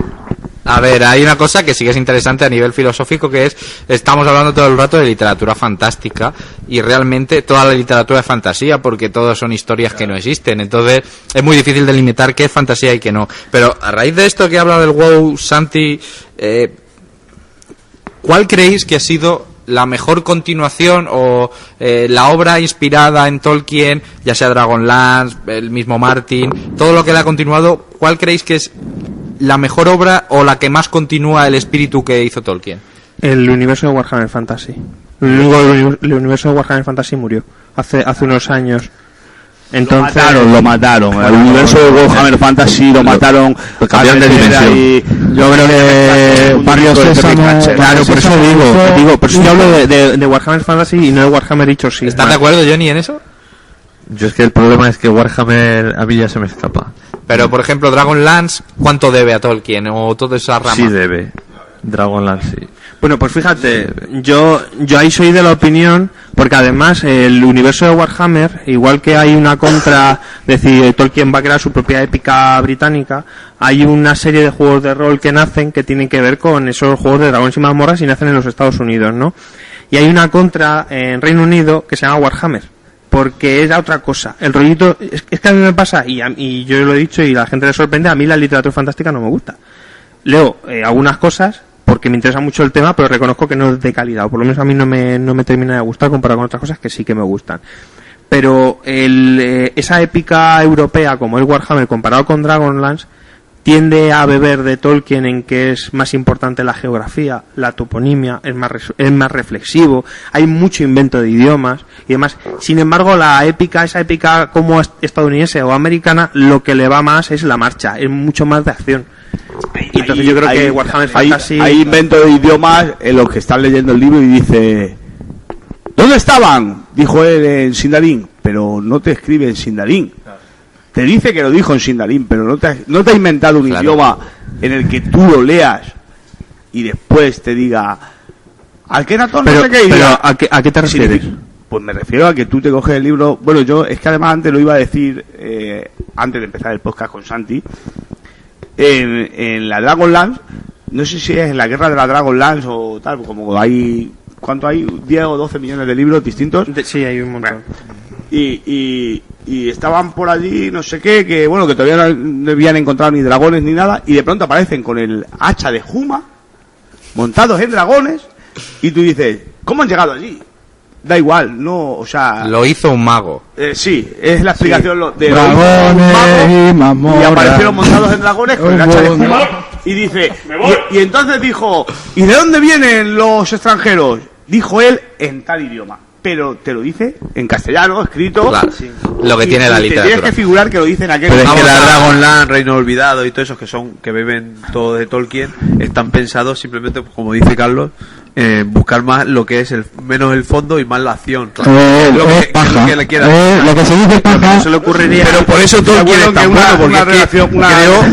A ver, hay una cosa que sí que es interesante a nivel filosófico, que es, estamos hablando todo el rato de literatura fantástica, y realmente toda la literatura es fantasía, porque todos son historias que no existen, entonces es muy difícil delimitar qué es fantasía y qué no. Pero a raíz de esto que habla del WoW, Santi, ¿cuál creéis que ha sido la mejor continuación o la obra inspirada en Tolkien, ya sea Dragonlance, el mismo Martin, todo lo que le ha continuado? ¿Cuál creéis que es la mejor obra o la que más continúa el espíritu que hizo Tolkien? El universo de Warhammer Fantasy. El universo de Warhammer Fantasy murió hace unos años. Entonces lo mataron. El universo de Warhammer Fantasy lo mataron. Lo cambiaron de dimensión. Yo creo que Barrio Sésamo... Claro, por eso digo, pero si yo hablo de Warhammer Fantasy y no de Warhammer Age of Sigmar. ¿Estás de acuerdo, Johnny, en eso? Yo es que el problema es que Warhammer a mí ya se me escapa. Pero, por ejemplo, Dragonlance, ¿cuánto debe a Tolkien? ¿O toda esa rama? Sí debe. Dragonlance, sí. Bueno, pues fíjate, yo ahí soy de la opinión, porque además el universo de Warhammer, igual que hay una contra, decir, Tolkien va a crear su propia épica británica, hay una serie de juegos de rol que nacen que tienen que ver con esos juegos de dragones y mazmorras y nacen en los Estados Unidos, ¿no? Y hay una contra en Reino Unido que se llama Warhammer, porque es otra cosa. El rollito, es que a mí me pasa, y yo lo he dicho y la gente le sorprende, a mí la literatura fantástica no me gusta. Leo algunas cosas porque me interesa mucho el tema, pero reconozco que no es de calidad, o por lo menos a mí no me termina de gustar comparado con otras cosas que sí que me gustan. Pero esa épica europea como el Warhammer comparado con Dragonlance tiende a beber de Tolkien en que es más importante la geografía, la toponimia, es más reflexivo, hay mucho invento de idiomas y demás. Sin embargo, esa épica como estadounidense o americana, lo que le va más es la marcha, es mucho más de acción. Y entonces yo creo que Warhammer Fantasy... Hay invento de idiomas en los que están leyendo el libro y dice... ¿Dónde estaban? Dijo él en Sindarin, pero no te escribe en Sindarin. Te dice que lo dijo en Sindarin, pero no te ha inventado un idioma en el que tú lo leas y después te diga... Alkenaton no sé qué pero ¿a qué te refieres? Pues me refiero a que tú te coges el libro... Bueno, yo es que además antes lo iba a decir, antes de empezar el podcast con Santi... En la Dragonlance, no sé si es en la guerra de la Dragonlance o tal, como hay, ¿cuánto hay? 10 o 12 millones de libros distintos. Sí, hay un montón. Y estaban por allí, no sé qué, que bueno, que todavía no habían encontrado ni dragones ni nada, y de pronto aparecen con el hacha de Juma, montados en dragones, y tú dices, ¿cómo han llegado allí? Da igual, no, o sea... Lo hizo un mago. Sí, es la explicación de dragones y mazmorras. Y aparecieron montados en dragones con el hacha de Juma, y dice... Y entonces dijo, ¿y de dónde vienen los extranjeros? Dijo él en tal idioma. Pero te lo dice en castellano, escrito. Claro, sí. Lo que tiene la literatura. Tienes que figurar que lo dice en aquel. Pero es que la Dragonlance, Reino Olvidado y todos esos que beben todo de Tolkien están pensados simplemente, como dice Carlos, buscar más lo que es menos el fondo y más la acción. Lo que le quiera. Lo que se dice paja. No se le ocurriría. Pero por eso Tolkien es tan bueno, porque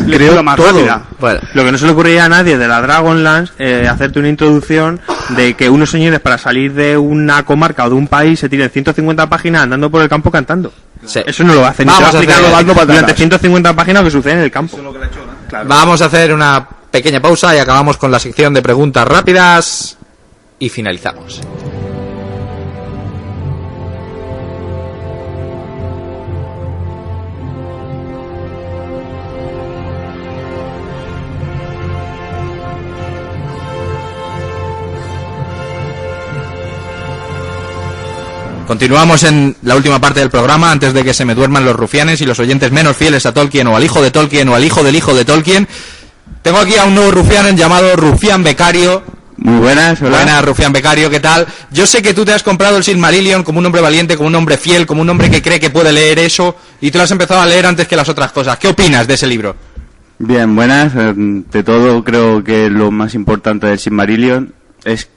creó más todo. Rápida. Bueno, lo que no se le ocurriría a nadie de la Dragonlance, hacerte una introducción de que unos señores para salir de una comarca o de un país se tiren 150 páginas andando por el campo cantando. sí. Eso no lo hacen. Vamos Ni a te va a explicar hacer- durante 150 páginas lo que sucede en el campo. Claro. Vamos a hacer una pequeña pausa y acabamos con la sección de preguntas rápidas y finalizamos. Continuamos en la última parte del programa antes de que se me duerman los rufianes y los oyentes menos fieles a Tolkien o al hijo de Tolkien o al hijo del hijo de Tolkien. Tengo aquí a un nuevo rufián llamado Rufián Becario. Muy buenas, hola. Buenas, Rufián Becario, ¿qué tal? Yo sé que tú te has comprado el Silmarillion como un hombre valiente, como un hombre fiel, como un hombre que cree que puede leer eso y tú lo has empezado a leer antes que las otras cosas. ¿Qué opinas de ese libro? Bien, buenas. De todo, creo que lo más importante del Silmarillion es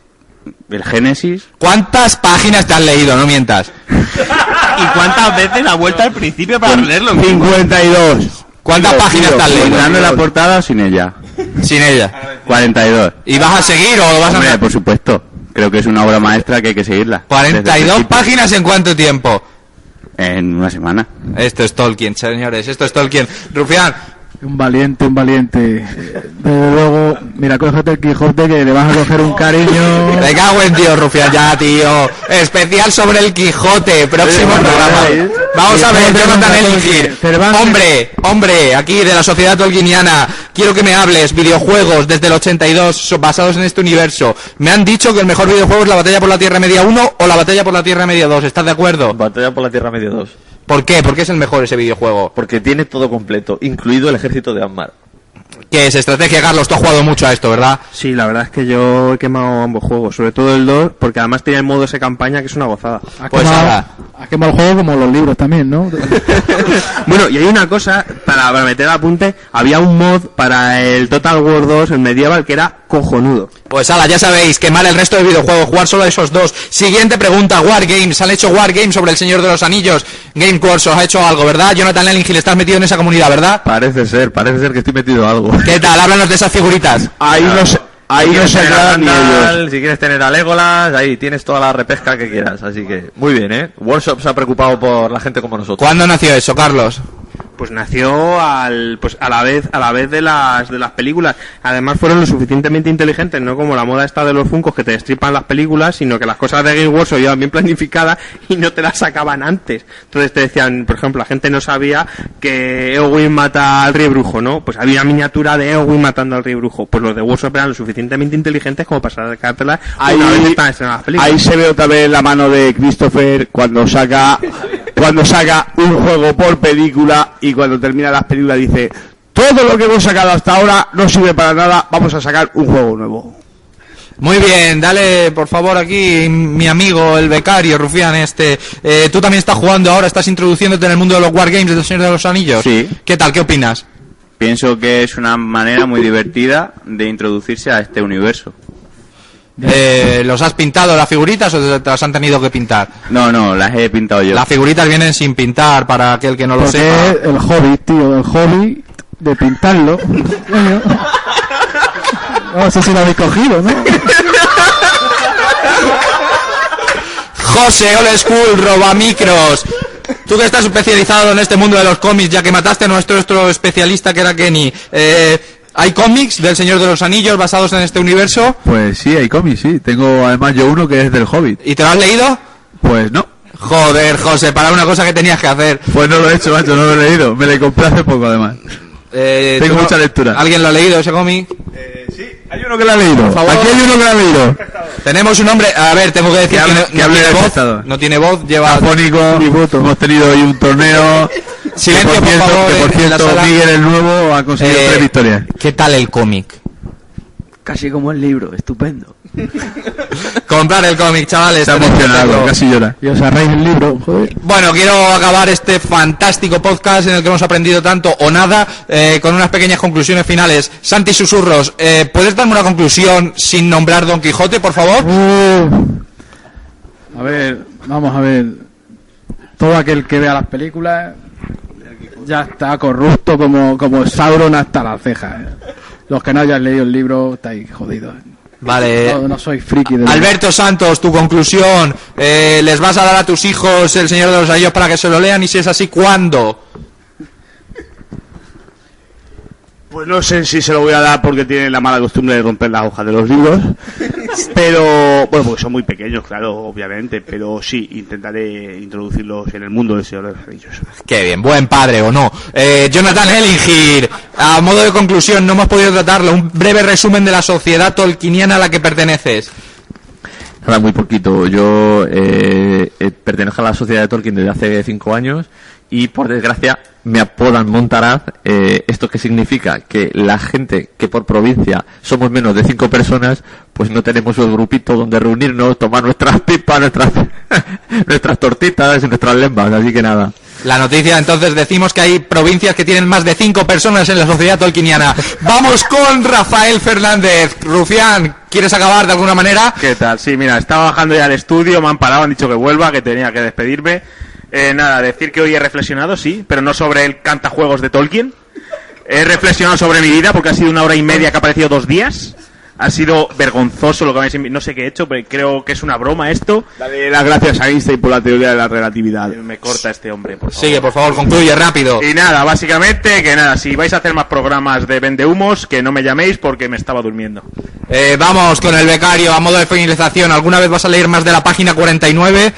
el Génesis. ¿Cuántas páginas te has leído? No mientas. ¿Y cuántas veces la vuelta al principio para leerlo? 52. ¿Cuántas páginas te has leído? ¿Dando la portada o sin ella? Sin ella. 42. ¿Y vas a seguir o lo vas Hombre, a...? por supuesto. Creo que es una obra maestra que hay que seguirla. 42 páginas en cuánto tiempo? En una semana. Esto es Tolkien, señores, esto es Tolkien. Rufián, Un valiente. Desde luego, mira, cógete el Quijote que le vas a coger un cariño. Me cago en Dios, Rufián, ya, tío. Especial sobre el Quijote, próximo programa. Vamos a ver, Jonathan Elingir. Hombre, aquí de la sociedad tolkieniana. Quiero que me hables, videojuegos desde el 82 basados en este universo. Me han dicho que el mejor videojuego es la Batalla por la Tierra Media 1 o la Batalla por la Tierra Media 2. ¿Estás de acuerdo? Batalla por la Tierra Media 2. ¿Por qué? ¿Por qué es el mejor ese videojuego? Porque tiene todo completo, incluido el ejército de Angmar. ¿Qué es estrategia, Carlos? Tú has jugado mucho a esto, ¿verdad? Sí, la verdad es que yo he quemado ambos juegos, sobre todo el 2, porque además tenía el modo ese campaña que es una gozada. Has quemado el juego como los libros también, ¿no? Bueno, y hay una cosa, para meter apunte, había un mod para el Total War 2, el Medieval, que era cojonudo. Pues ala, ya sabéis, quemar el resto de videojuegos, jugar solo a esos dos. Siguiente pregunta, Wargames. Han hecho Wargames sobre el Señor de los Anillos. Gameworks os ha hecho algo, ¿verdad? Jonathan Elingir, estás metido en esa comunidad, ¿verdad? Parece ser que estoy metido en algo. ¿Qué tal? Háblanos de esas figuritas. Ahí no se aclaran ni ellos. Si quieres tener a Legolas, ahí tienes toda la repesca que quieras. Así que, muy bien, ¿eh? Workshop se ha preocupado por la gente como nosotros. ¿Cuándo nació eso, Carlos? Pues nació a la vez de las películas. Además fueron lo suficientemente inteligentes, no como la moda esta de los Funkos que te destripan las películas, sino que las cosas de Game Wars se llevan bien planificadas y no te las sacaban antes. Entonces te decían, por ejemplo, la gente no sabía que Eowyn mata al rey brujo, ¿no? Pues había una miniatura de Eowyn matando al rey brujo. Pues los de Workshop eran lo suficientemente inteligentes como para sacártelas una vez están estrenadas las películas. Ahí se ve otra vez la mano de Christopher cuando saca un juego por película y cuando termina las películas dice: todo lo que hemos sacado hasta ahora no sirve para nada, vamos a sacar un juego nuevo. Muy bien, dale por favor aquí mi amigo el becario Rufián tú también estás jugando ahora, estás introduciéndote en el mundo de los Wargames del Señor de los Anillos. Sí. ¿Qué tal? ¿Qué opinas? Pienso que es una manera muy divertida de introducirse a este universo. ¿Los has pintado las figuritas o te las han tenido que pintar? No, las he pintado yo. Las figuritas vienen sin pintar, para aquel que no lo sepa. El hobby de pintarlo. Bueno, no sé si lo habéis cogido, ¿no? José, old school, robamicros. Tú que estás especializado en este mundo de los cómics, ya que mataste a nuestro especialista que era Kenny, ¿hay cómics del Señor de los Anillos basados en este universo? Pues sí, hay cómics, sí. Tengo además yo uno que es del Hobbit. ¿Y te lo has leído? Pues no. Joder, José, para una cosa que tenías que hacer. Pues no lo he hecho, macho, no lo he leído. Me lo compré hace poco, además. Tengo mucha lectura. ¿Alguien lo ha leído ese cómic? Sí, hay uno que lo ha leído. Aquí hay uno que lo ha leído. Tenemos un hombre, a ver, tengo que decir que no tiene voz, no tiene voz, lleva afónico, hemos tenido hoy un torneo. Silencio, por favor. Que por cierto, Miguel el Nuevo ha conseguido 3 victorias. ¿Qué tal el cómic? Casi como el libro, estupendo. Comprar el cómic, chavales. Está emocionado, casi llora. Y os arráis el libro, joder. Bueno, quiero acabar este fantástico podcast en el que hemos aprendido tanto o nada, con unas pequeñas conclusiones finales. Santi Susurros, ¿puedes darme una conclusión sin nombrar Don Quijote, por favor? A ver, vamos a ver. Todo aquel que vea las películas ya está corrupto como Sauron hasta las cejas. Los que no hayan leído el libro estáis jodidos. Vale. No soy friki de Alberto Santos, tu conclusión. ¿Les vas a dar a tus hijos El Señor de los Anillos para que se lo lean? Y si es así, ¿cuándo? Pues no sé si se lo voy a dar porque tienen la mala costumbre de romper las hojas de los libros. Pero, bueno, porque son muy pequeños, claro, obviamente. Pero sí, intentaré introducirlos en el mundo del Señor de los Anillos. Qué bien, buen padre o no. Jonathan Elingir, a modo de conclusión, no hemos podido tratarlo. Un breve resumen de la sociedad tolkieniana a la que perteneces. Nada, muy poquito. Yo pertenezco a la sociedad de Tolkien desde hace 5 años y, por desgracia, me apodan Montaraz. ¿Esto qué significa? Que la gente que por provincia somos menos de 5 personas, pues no tenemos un grupito donde reunirnos, tomar nuestras pipas, nuestras tortitas y nuestras lembas, así que nada. La noticia, entonces, decimos que hay provincias que tienen más de 5 personas en la sociedad tolkieniana. Vamos con Rafael Fernández. Rufián, ¿quieres acabar de alguna manera? ¿Qué tal? Sí, mira, estaba bajando ya al estudio, me han parado, han dicho que vuelva, que tenía que despedirme. Nada, decir que hoy he reflexionado, sí, pero no sobre el cantajuegos de Tolkien. He reflexionado sobre mi vida porque ha sido 1 hora y media que ha aparecido 2 días. Ha sido vergonzoso lo que habéis... No sé qué he hecho, pero creo que es una broma esto. Dale las gracias a Einstein por la teoría de la relatividad. Me corta este hombre, por favor. Sigue, por favor, concluye rápido. Y nada, básicamente, que nada, si vais a hacer más programas de vendehumos, que no me llaméis porque me estaba durmiendo. Vamos con el becario a modo de finalización. ¿Alguna vez vas a leer más de la página 49?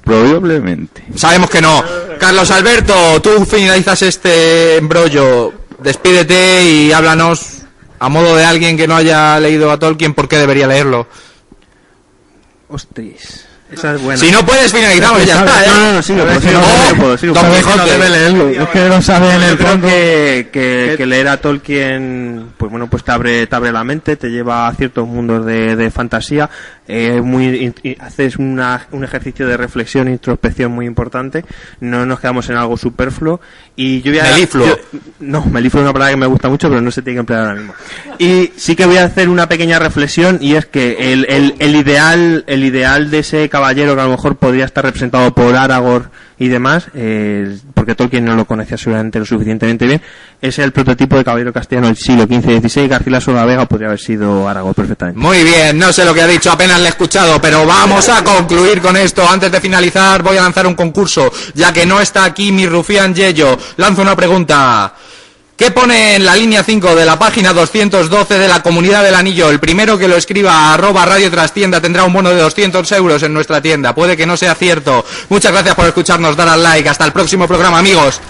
Probablemente. Sabemos que no. Carlos Alberto, tú finalizas este embrollo. Despídete y háblanos a modo de alguien que no haya leído a Tolkien, ¿por qué debería leerlo? Ostras, esa es buena. Si no puedes, finalizamos y ya está. No, sigo. Don Quijote. Debe leerlo. Es que no sabe en el fondo. Que leer a Tolkien, pues bueno, pues te abre la mente, te lleva a ciertos mundos de fantasía, haces un ejercicio de reflexión e introspección muy importante, no nos quedamos en algo superfluo, y yo voy a... Melifluo. Melifluo es una palabra que me gusta mucho, pero no se tiene que emplear ahora mismo. Y sí que voy a hacer una pequeña reflexión, y es que el ideal de ese caballero, que a lo mejor podría estar representado por Aragorn y demás, porque Tolkien no lo conocía seguramente lo suficientemente bien, es el prototipo de caballero castellano del siglo XV-XVI. Garcilaso de la Vega podría haber sido Aragorn perfectamente. Muy bien, no sé lo que ha dicho, apenas le he escuchado, pero vamos a concluir con esto. Antes de finalizar voy a lanzar un concurso, ya que no está aquí mi rufián Yello. Lanzo una pregunta. ¿Qué pone en la línea 5 de la página 212 de la Comunidad del Anillo? El primero que lo escriba a @Radio Trastienda tendrá un bono de 200 euros en nuestra tienda. Puede que no sea cierto. Muchas gracias por escucharnos, dar al like. Hasta el próximo programa, amigos.